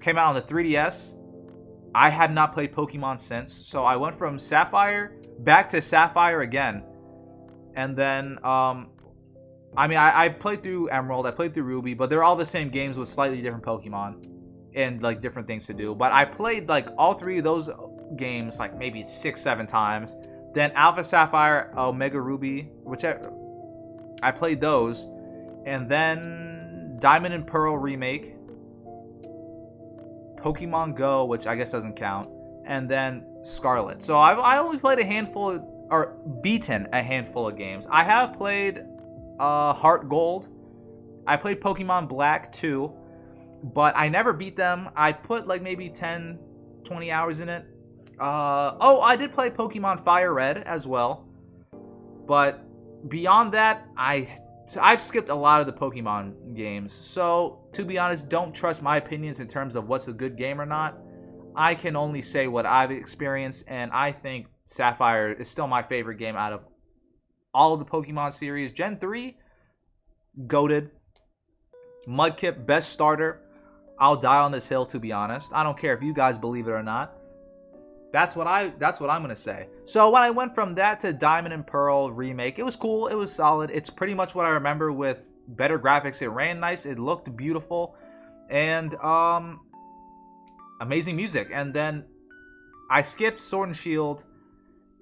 came out on the 3DS, I had not played Pokemon since. So I went from Sapphire back to Sapphire again, and then I played through Emerald, I played through Ruby, but they're all the same games with slightly different Pokemon and like different things to do. But I played like all three of those games like maybe 6-7 times. Then Alpha Sapphire, Omega Ruby, whichever, I played those, and then Diamond and Pearl remake, Pokemon Go, which I guess doesn't count, and then Scarlet. So I only played beaten a handful of games. I have played Heart Gold. I played Pokemon Black too, but I never beat them. I put like maybe 10, 20 hours in it. I did play Pokemon Fire Red as well, but beyond that, I've skipped a lot of the Pokemon games. So to be honest, don't trust my opinions in terms of what's a good game or not. I can only say what I've experienced, and I think Sapphire is still my favorite game out of all of the Pokemon series. Gen 3, goated. Mudkip, best starter. I'll die on this hill, to be honest. I don't care if you guys believe it or not. That's what I'm gonna say. So when I went from that to Diamond and Pearl remake, it was cool. It was solid. It's pretty much what I remember with better graphics. It ran nice. It looked beautiful, and amazing music. And then I skipped Sword and Shield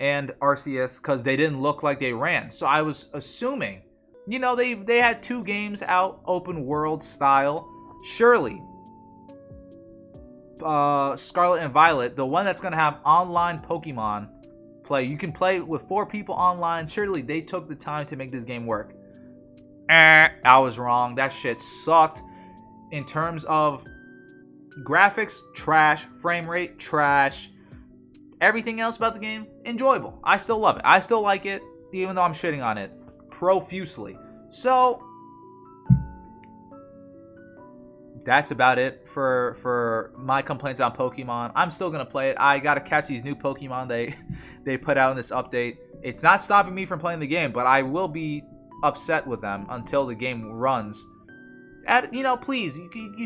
and Arceus because they didn't look like they ran. So I was assuming, you know, they had 2 games out, open world style. Surely Scarlet and Violet, the one that's going to have online Pokemon play, you can play with 4 people online. Surely they took the time to make this game work. I was wrong. That shit sucked. In terms of graphics, trash. Frame rate, trash. Everything else about the game, enjoyable. I still love it. I still like it. even though I'm shitting on it profusely. So that's about it for my complaints on Pokemon. I'm still gonna play it. I gotta catch these new Pokemon they put out in this update. It's not stopping me from playing the game, but I will be upset with them until the game runs. Please,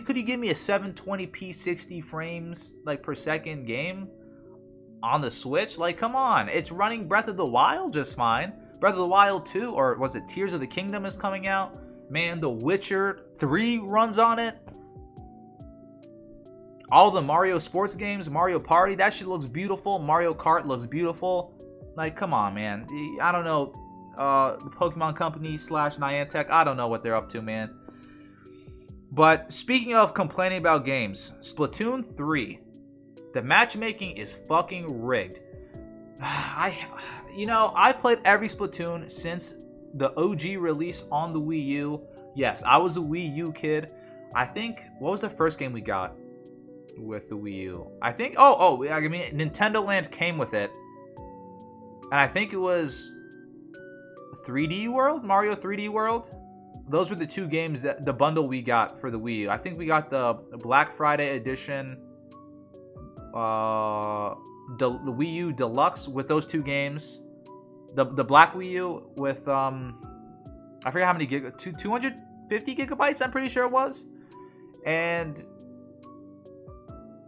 could you give me a 720p 60 frames like per second game on the Switch? Like, come on, it's running Breath of the Wild just fine. Breath of the Wild 2, or was it Tears of the Kingdom, is coming out. Man, The Witcher 3 runs on it. All the Mario sports games, Mario Party, that shit looks beautiful. Mario Kart looks beautiful. Like, come on, man. I don't know. The Pokemon Company / Niantic, I don't know what they're up to, man. But speaking of complaining about games, Splatoon 3. The matchmaking is fucking rigged. I played every Splatoon since the OG release on the Wii U. Yes, I was a Wii U kid. I think, what was the first game we got with the Wii U? I think, Nintendo Land came with it. And I think it was 3D World, Mario 3D World. Those were the two games that the bundle we got for the Wii U. I think we got the Black Friday edition, the Wii U Deluxe with those two games. The Black Wii U with I forget how many 250 gigabytes, I'm pretty sure it was. And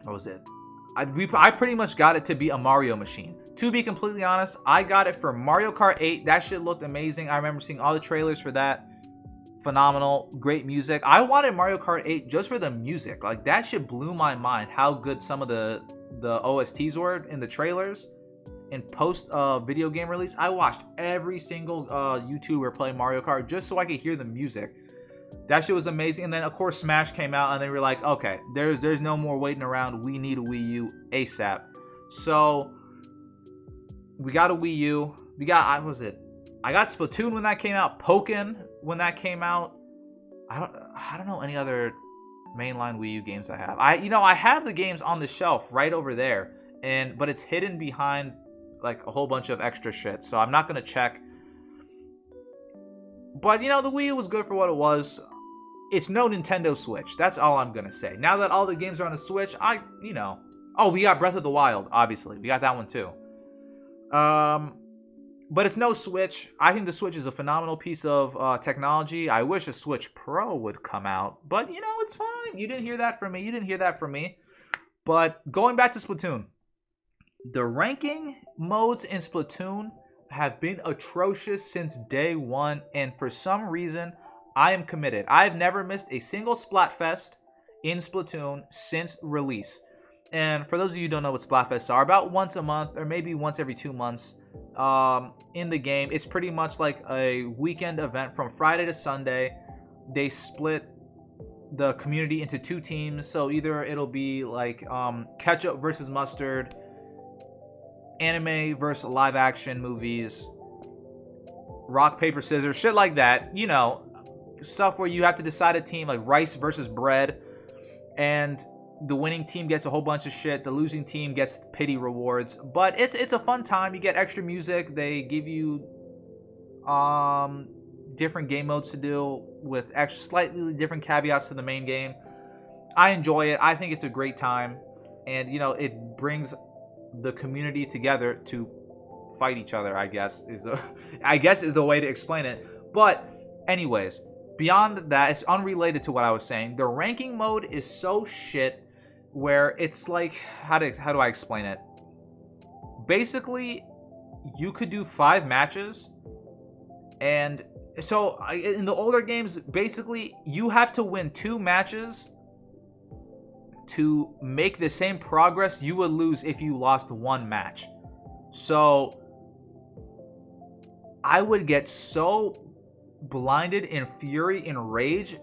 what was it? I pretty much got it to be a Mario machine. To be completely honest, I got it for Mario Kart 8. That shit looked amazing. I remember seeing all the trailers for that. Phenomenal, great music. I wanted Mario Kart 8 just for the music. Like, that shit blew my mind how good some of the OSTs were in the trailers. In post video game release, I watched every single YouTuber play Mario Kart just so I could hear the music. That shit was amazing. And then of course Smash came out, and they were like, okay, there's no more waiting around. We need a Wii U ASAP. So we got a Wii U. I got Splatoon when that came out. Pokken when that came out. I don't know any other mainline Wii U games I have. I have the games on the shelf right over there, but it's hidden behind like a whole bunch of extra shit. So I'm not gonna check. But the Wii U was good for what it was. It's no Nintendo Switch. That's all I'm gonna say. Now that all the games are on the Switch, we got Breath of the Wild. Obviously, we got that one too. But it's no Switch. I think the Switch is a phenomenal piece of technology. I wish a Switch Pro would come out, but it's fine. You didn't hear that from me. But going back to Splatoon, the ranking modes in Splatoon have been atrocious since day one, and for some reason, I am committed. I've never missed a single Splatfest in Splatoon since release. And for those of you who don't know what Splatfests are, about once a month or maybe once every 2 months in the game. It's pretty much like a weekend event from Friday to Sunday. They split the community into two teams. So either it'll be like ketchup versus mustard, anime versus live action movies, rock, paper, scissors, shit like that. Stuff where you have to decide a team, like rice versus bread. And the winning team gets a whole bunch of shit. The losing team gets pity rewards. But it's a fun time. You get extra music. They give you different game modes to do with slightly different caveats to the main game. I enjoy it. I think it's a great time. And, it brings the community together to fight each other, I guess is the way to explain it. But anyways, beyond that, it's unrelated to what I was saying. The ranking mode is so shit where it's like, how do I explain it? Basically, you could do 5 matches, and so in the older games, basically you have to win 2 matches to make the same progress you would lose if you lost 1 match. So I would get so blinded in fury and rage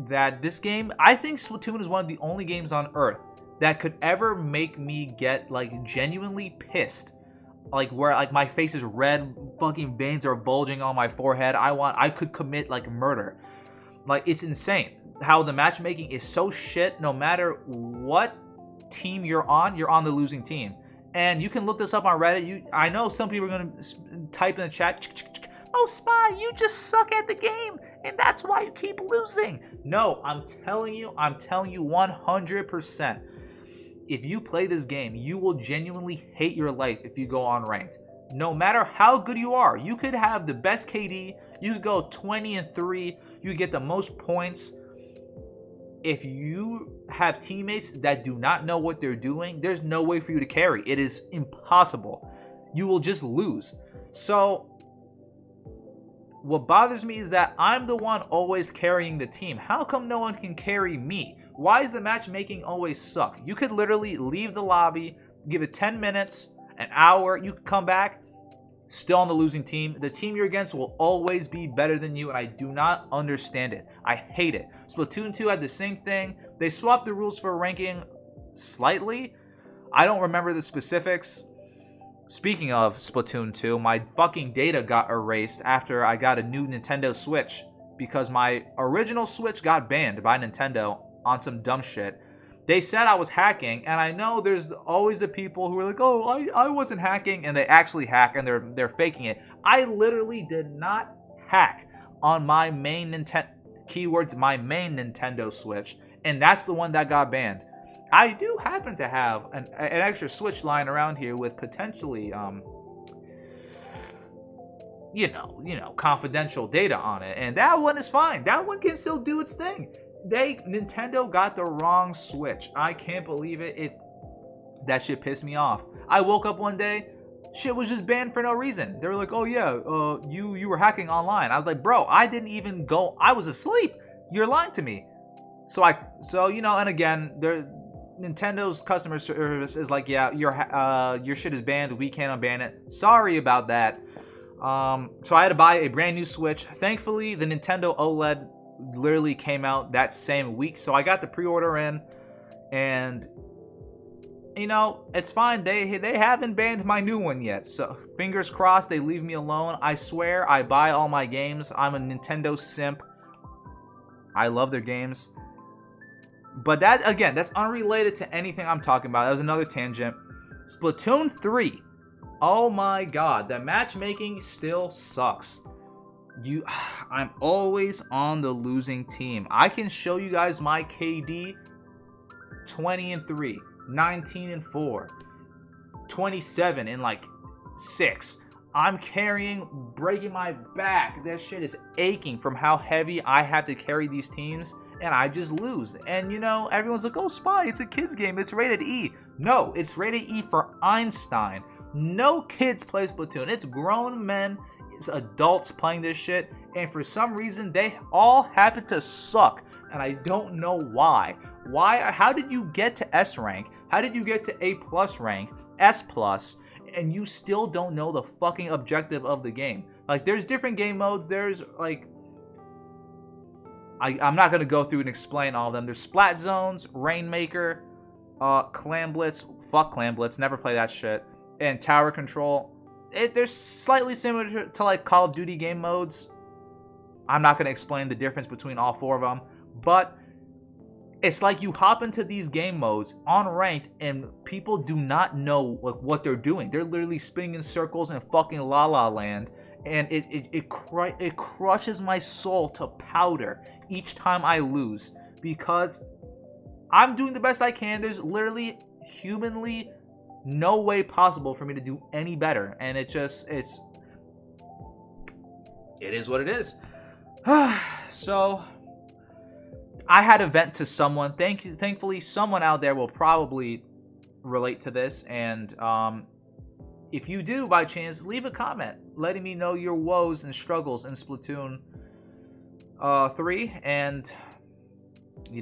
that this game, I think Splatoon is one of the only games on earth that could ever make me get like genuinely pissed, like where like my face is red, fucking veins are bulging on my forehead. I could commit like murder. Like, it's insane how the matchmaking is so shit. No matter what team you're on the losing team. And you can look this up on Reddit. I know some people are going to type in the chat, "Oh, Spy, you just suck at the game, and that's why you keep losing." No, I'm telling you 100%. If you play this game, you will genuinely hate your life if you go on ranked. No matter how good you are, you could have the best KD, you could go 20-3, you get the most points. If you have teammates that do not know what they're doing, there's no way for you to carry. It is impossible. You will just lose. So what bothers me is that I'm the one always carrying the team. How come no one can carry me? Why is the matchmaking always suck? You could literally leave the lobby, give it 10 minutes, an hour, you could come back, still on the losing team. The team you're against will always be better than you, and I do not understand it. I hate it. Splatoon 2 had the same thing. They swapped the rules for ranking slightly. I don't remember the specifics. Speaking of Splatoon 2, my fucking data got erased after I got a new Nintendo Switch because my original Switch got banned by Nintendo on some dumb shit. They said I was hacking, and I know there's always the people who are like, "Oh, I wasn't hacking," and they actually hack and they're faking it. I literally did not hack on my main my main Nintendo Switch, and that's the one that got banned. I do happen to have an extra Switch lying around here with potentially, confidential data on it, and that one is fine. That one can still do its thing. Nintendo got the wrong Switch. I can't believe it. That shit pissed me off. I woke up one day, shit was just banned for no reason. They were like, "Oh yeah, you were hacking online." I was like, "Bro, I didn't even go. I was asleep. You're lying to me." So and again, Nintendo's customer service is like, "Yeah, your shit is banned. We can't unban it. Sorry about that." So I had to buy a brand new Switch. Thankfully, the Nintendo OLED literally came out that same week, so I got the pre-order in, and it's fine. They haven't banned my new one yet, so fingers crossed they leave me alone. I swear I buy all my games. I'm a Nintendo simp. I love their games. But that's unrelated to anything I'm talking about. That was another tangent. Splatoon 3. Oh my god, the matchmaking still sucks. I'm always on the losing team. I can show you guys my KD. 20-3, 19-4, 27-6. I'm carrying, breaking my back. That shit is aching from how heavy I have to carry these teams, and I just lose. And everyone's like, "Oh, Spy, it's a kid's game. It's rated E." No, it's rated E for Einstein. No kids play Splatoon. It's grown men. It's adults playing this shit, and for some reason they all happen to suck, and I don't know why. How did you get to S rank? How did you get to A+ rank, S+, and you still don't know the fucking objective of the game? Like, there's different game modes. There's like, I'm not gonna go through and explain all of them. There's Splat Zones, Rainmaker, Clam Blitz. Fuck Clam Blitz. Never play that shit. And Tower Control. They're slightly similar to like Call of Duty game modes. I'm not going to explain the difference between all four of them, but it's like you hop into these game modes on ranked and people do not know what they're doing. They're literally spinning in circles in fucking La La Land, and it crushes my soul to powder each time I lose because I'm doing the best I can. There's literally humanly no way possible for me to do any better, and it is what it is. So I had to vent to someone. Thankfully someone out there will probably relate to this, and if you do by chance, leave a comment letting me know your woes and struggles in Splatoon 3, and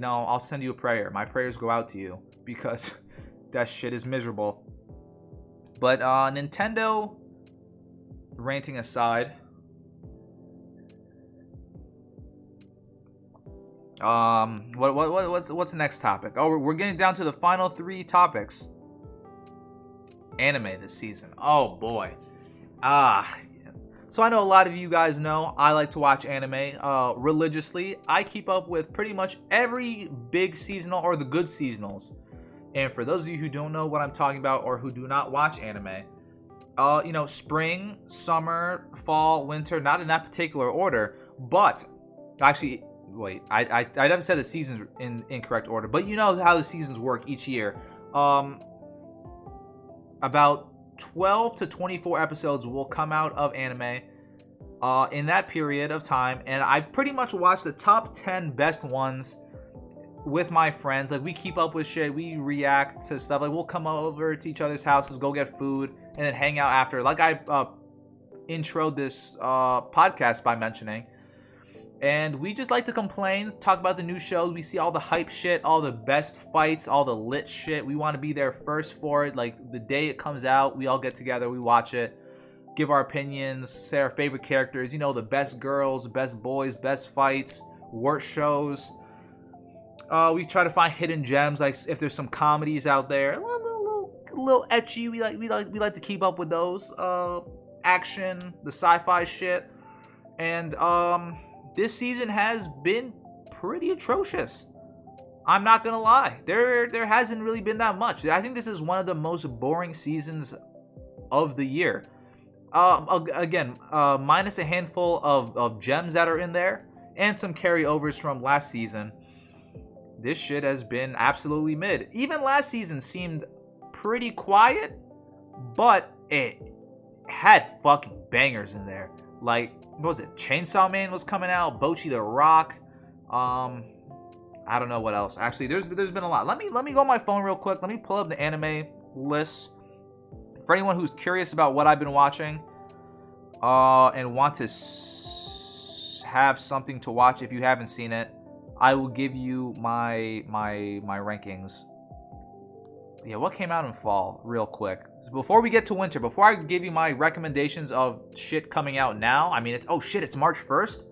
I'll send you a prayer. My prayers go out to you because that shit is miserable. But Nintendo ranting aside, what's the next topic? Oh, we're getting down to the final 3 topics. Anime this season. Oh boy. So I know a lot of you guys know I like to watch anime religiously. I keep up with pretty much every big seasonal or the good seasonals. And for those of you who don't know what I'm talking about or who do not watch anime, spring, summer, fall, winter, not in that particular order, but actually, wait, I never said the seasons in incorrect order, but you know how the seasons work each year. About 12 to 24 episodes will come out of anime in that period of time, and I pretty much watch the top 10 best ones with my friends. Like, we keep up with shit, we react to stuff, like we'll come over to each other's houses, go get food, and then hang out after, like I introed this podcast by mentioning. And we just like to complain, talk about the new shows. We see all the hype shit, all the best fights, all the lit shit. We want to be there first for it. Like, the day it comes out, we all get together, we watch it, give our opinions, say our favorite characters, the best girls, best boys, best fights, worst shows. We try to find hidden gems, like if there's some comedies out there, a little ecchi. We like to keep up with those. Action, the sci-fi shit, and this season has been pretty atrocious. I'm not gonna lie. There hasn't really been that much. I think this is one of the most boring seasons of the year. Again, minus a handful of gems that are in there and some carryovers from last season. This shit has been absolutely mid. Even last season seemed pretty quiet, but it had fucking bangers in there. Like, what was it? Chainsaw Man was coming out. Bocchi the Rock. I don't know what else. Actually, there's been a lot. Let me go on my phone real quick. Let me pull up the anime list. For anyone who's curious about what I've been watching, and want to have something to watch if you haven't seen it, I will give you my rankings. Yeah, what came out in fall, real quick. Before we get to winter, before I give you my recommendations of shit coming out now, I mean, it's March 1st.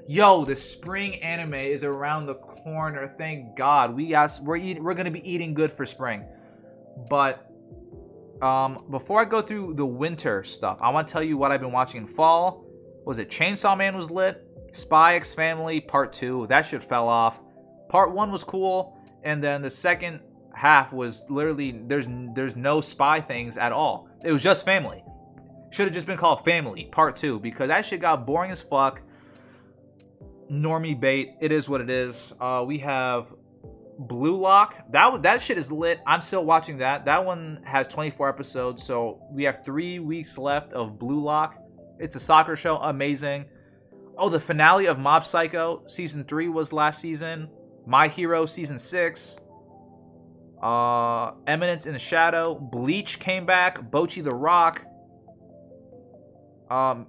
Yo, the spring anime is around the corner. Thank God. We're gonna be eating good for spring. But before I go through the winter stuff, I want to tell you what I've been watching in fall. Was it Chainsaw Man was lit? Spy X Family Part 2. That shit fell off. Part 1 was cool, and then the second half was literally there's no spy things at all. It was just family. Should have just been called Family Part 2, because that shit got boring as fuck. Normie bait. It is what it is. We have Blue Lock. That shit is lit. I'm still watching that. That one has 24 episodes, so we have 3 weeks left of Blue Lock. It's a soccer show. Amazing. Oh, the finale of Mob Psycho season 3 was last season. My Hero season 6. Eminence in the Shadow. Bleach came back. Bocchi the Rock. I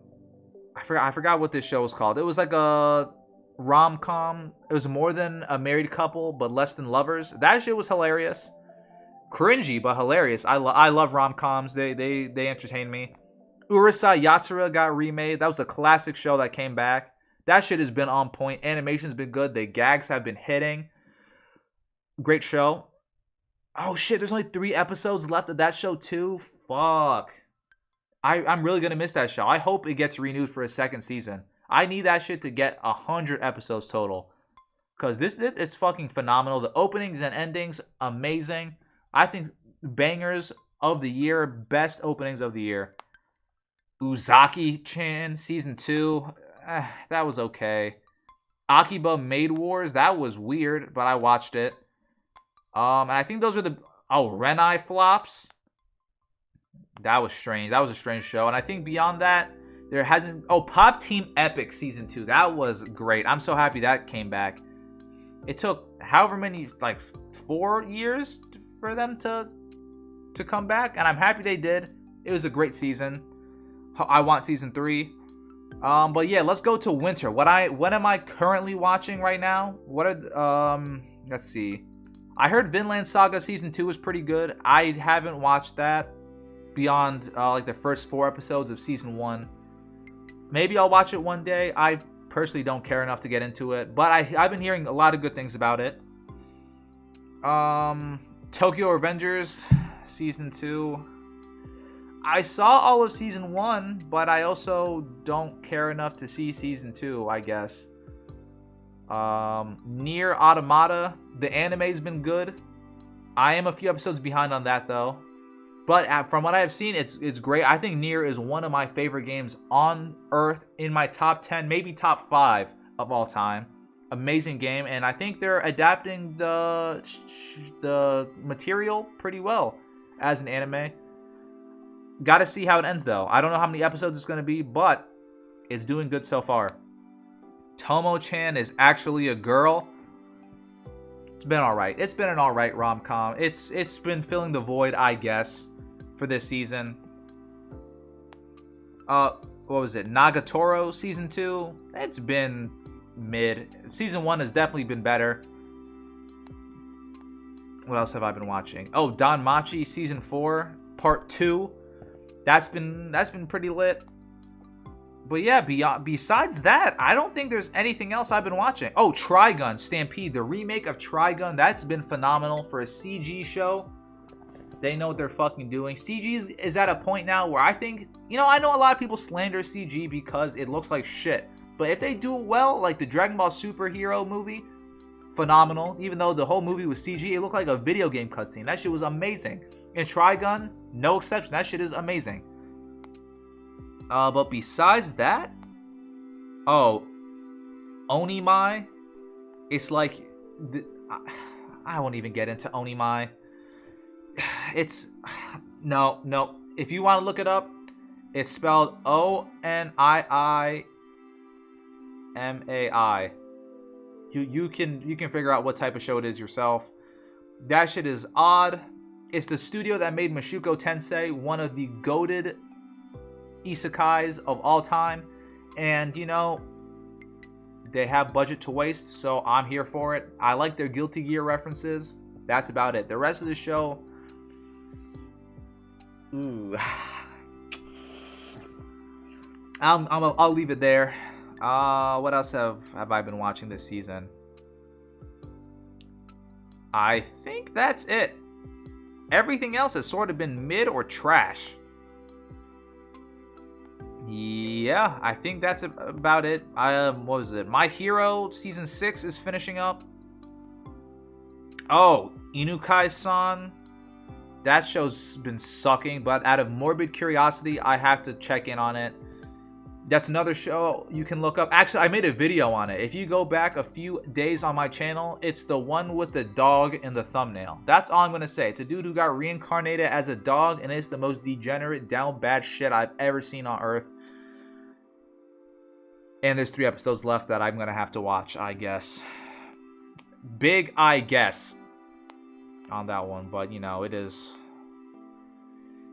forgot what this show was called. It was like a rom-com. It was more than a married couple, but less than lovers. That shit was hilarious. Cringy, but hilarious. I love rom-coms. They entertain me. Urusei Yatsura got remade. That was a classic show that came back. That shit has been on point. Animation's been good. The gags have been hitting. Great show. Oh shit, there's only 3 episodes left of that show too. Fuck. I'm really gonna miss that show. I hope it gets renewed for a second season. I need that shit to get 100 episodes total. Because it's fucking phenomenal. The openings and endings, amazing. I think bangers of the year, best openings of the year. Uzaki-chan season 2, that was okay. Akiba Maid Wars, that was weird, but I watched it. And I think those are Renai flops. That was strange. That was a strange show. And I think beyond that, there hasn't... Oh, Pop Team Epic season 2, that was great. I'm so happy that came back. It took however many, like 4 years for them to come back, and I'm happy they did. It was a great season. I want season 3. But yeah, let's go to winter. What am I currently watching right now? Let's see. I heard Vinland Saga season 2 was pretty good. I haven't watched that beyond like the first 4 episodes of season 1. Maybe I'll watch it one day. I personally don't care enough to get into it, but I've been hearing a lot of good things about it. Tokyo Revengers season 2. I saw all of season 1, but I also don't care enough to see season 2, I guess. Nier Automata, the anime's been good. I am a few episodes behind on that though. But from what I have seen, it's great. I think Nier is one of my favorite games on Earth, in my top 10, maybe top 5 of all time. Amazing game, and I think they're adapting the material pretty well as an anime. Got to see how it ends, though. I don't know how many episodes it's going to be, but it's doing good so far. Tomo-chan is actually a girl. It's been alright. It's been an alright rom-com. It's been filling the void, I guess, for this season. What was it? Nagatoro Season 2? It's been mid. Season 1 has definitely been better. What else have I been watching? Oh, Danmachi Season 4, Part 2. That's been pretty lit. But yeah, besides that, I don't think there's anything else I've been watching. Oh, Trigun Stampede, the remake of Trigun. That's been phenomenal for a CG show. They know what they're fucking doing. CG is at a point now where I think, I know a lot of people slander CG because it looks like shit. But if they do it well, like the Dragon Ball Superhero movie, phenomenal. Even though the whole movie was CG, it looked like a video game cutscene. That shit was amazing. And Trigun, no exception. That shit is amazing. But besides that, Onimai, it's like, I won't even get into Onimai. It's, no. If you want to look it up, it's spelled Oniimai. You can figure out what type of show it is yourself. That shit is odd. It's the studio that made Mushoku Tensei, one of the goated isekais of all time, and they have budget to waste, so I'm here for it. I like their Guilty Gear references. That's about it. The rest of the show, I'll leave it there. What else have I been watching this season? I think that's it. Everything else has sort of been mid or trash. Yeah, I think that's about it. What was it? My Hero Season 6 is finishing up. Oh, Inukai-san. That show's been sucking, but out of morbid curiosity, I have to check in on it. That's another show you can look up. Actually, I made a video on it. If you go back a few days on my channel, it's the one with the dog in the thumbnail. That's all I'm going to say. It's a dude who got reincarnated as a dog, and it's the most degenerate, down bad shit I've ever seen on Earth. And there's 3 episodes left that I'm going to have to watch, I guess. Big I guess on that one, but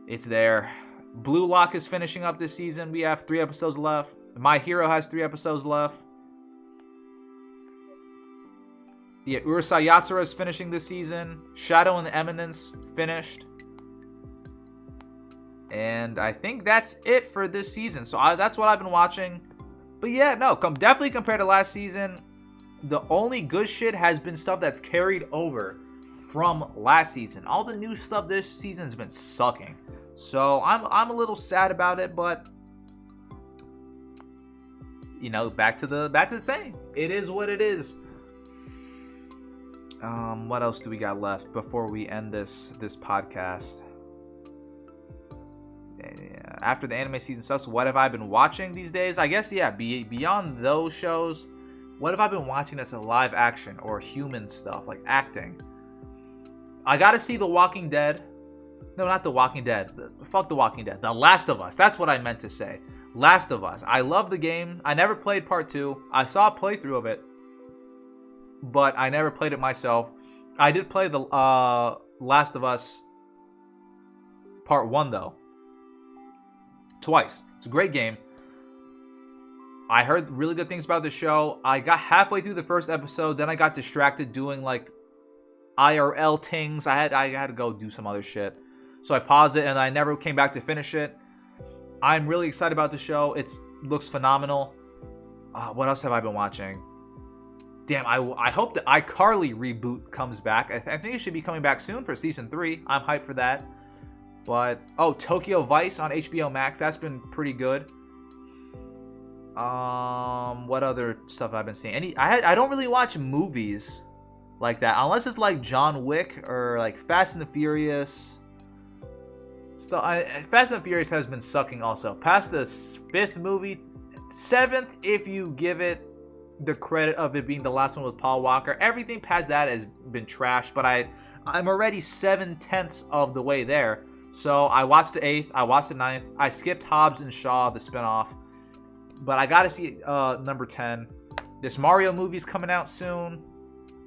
it's there. Blue Lock is finishing up this season. We have 3 episodes left. My Hero has 3 episodes left. Yeah, Urusei Yatsura is finishing this season. Shadow and the Eminence finished. And I think that's it for this season. So that's what I've been watching. But yeah, no, definitely compared to last season, the only good shit has been stuff that's carried over from last season. All the new stuff this season has been sucking. So I'm a little sad about it, but back to the same. It is what it is. What else do we got left before we end this podcast? Yeah, after the anime season stuff, so what have I been watching these days? I guess beyond those shows, what have I been watching that's a live action or human stuff like acting? I gotta see The Walking Dead. No, not The Walking Dead. Fuck The Walking Dead. The Last of Us. That's what I meant to say. Last of Us. I love the game. I never played Part 2. I saw a playthrough of it, but I never played it myself. I did play the Last of Us Part 1, though. Twice. It's a great game. I heard really good things about the show. I got halfway through the first episode, then I got distracted doing like IRL things. I had to go do some other shit. So I paused it and I never came back to finish it. I'm really excited about the show. It looks phenomenal. What else have I been watching? Damn, I hope the iCarly reboot comes back. I think it should be coming back soon for season 3. I'm hyped for that. But Tokyo Vice on HBO Max. That's been pretty good. What other stuff have I been seeing? I don't really watch movies like that unless it's like John Wick or like Fast and the Furious. So Fast and Furious has been sucking also. Past the fifth movie, seventh, if you give it the credit of it being the last one with Paul Walker. Everything past that has been trash, but I'm already 7/10 of the way there. So I watched the 8th, I watched the 9th, I skipped Hobbs and Shaw, the spinoff. But I gotta see number 10. This Mario movie's coming out soon.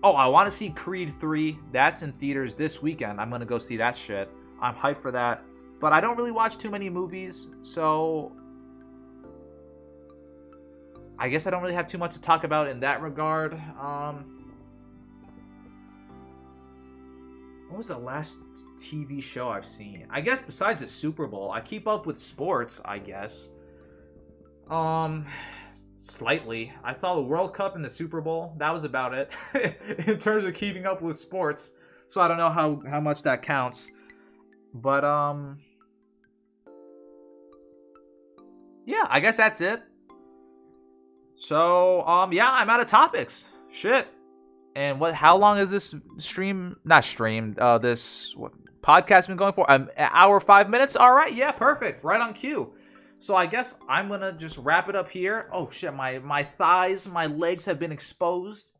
Oh, I want to see Creed 3. That's in theaters this weekend. I'm gonna go see that shit. I'm hyped for that. But I don't really watch too many movies, so I guess I don't really have too much to talk about in that regard. What was the last TV show I've seen? I guess besides the Super Bowl, I keep up with sports, I guess. Slightly. I saw the World Cup and the Super Bowl. That was about it in terms of keeping up with sports. So I don't know how much that counts. But yeah, I guess that's it. So yeah, I'm out of topics. Shit. And how long is this stream? Not stream. This podcast been going for? An hour 5 minutes. All right. Yeah, perfect. Right on cue. So I guess I'm gonna just wrap it up here. Oh shit, my thighs, my legs have been exposed.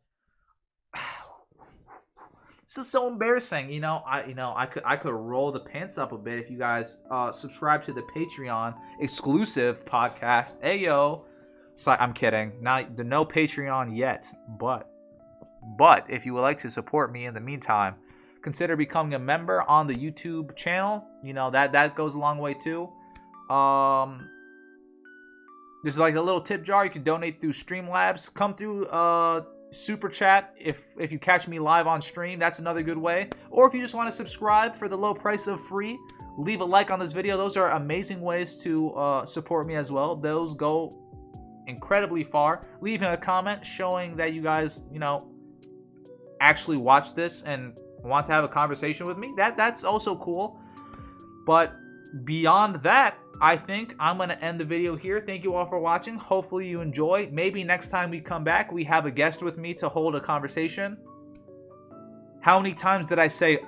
This is so embarrassing. I could roll the pants up a bit if you guys subscribe to the Patreon exclusive podcast. Ayo. So I'm kidding. Not the no Patreon yet, but if you would like to support me in the meantime, consider becoming a member on the YouTube channel. That goes a long way too. There's like a little tip jar you can donate through Streamlabs. Come through Super Chat if you catch me live on stream. That's another good way. Or if you just want to subscribe for the low price of free, leave a like on this video. Those are amazing ways to support me as well. Those go incredibly far. Leaving a comment showing that you guys, actually watch this and want to have a conversation with me. That's also cool. But beyond that, I think I'm going to end the video here. Thank you all for watching. Hopefully you enjoy. Maybe next time we come back, we have a guest with me to hold a conversation. How many times did I say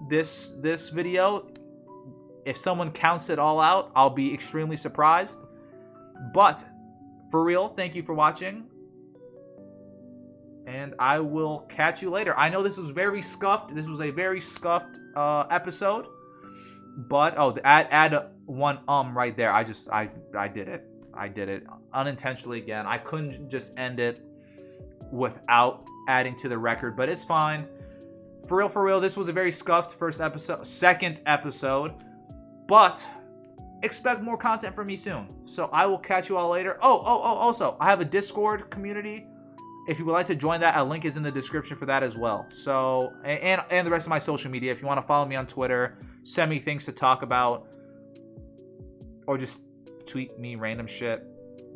this video? If someone counts it all out, I'll be extremely surprised. But for real, thank you for watching. And I will catch you later. I know this was very scuffed. This was a very scuffed episode. But add one right there. I did it. I did it unintentionally again. I couldn't just end it without adding to the record, but it's fine. For real, this was a very scuffed second episode. But expect more content from me soon. So I will catch you all later. Also, I have a Discord community. If you would like to join that, a link is in the description for that as well. So, and the rest of my social media. If you want to follow me on Twitter, send me things to talk about, or just tweet me random shit.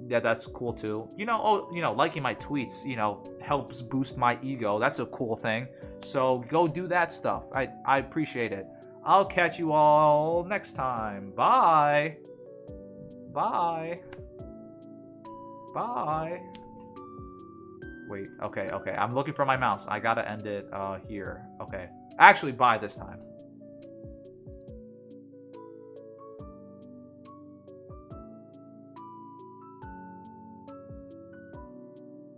Yeah, that's cool too. Liking my tweets, helps boost my ego. That's a cool thing. So go do that stuff. I appreciate it. I'll catch you all next time. Bye. Bye. Bye. Wait, okay. I'm looking for my mouse. I gotta end it here. Okay. Actually, bye this time.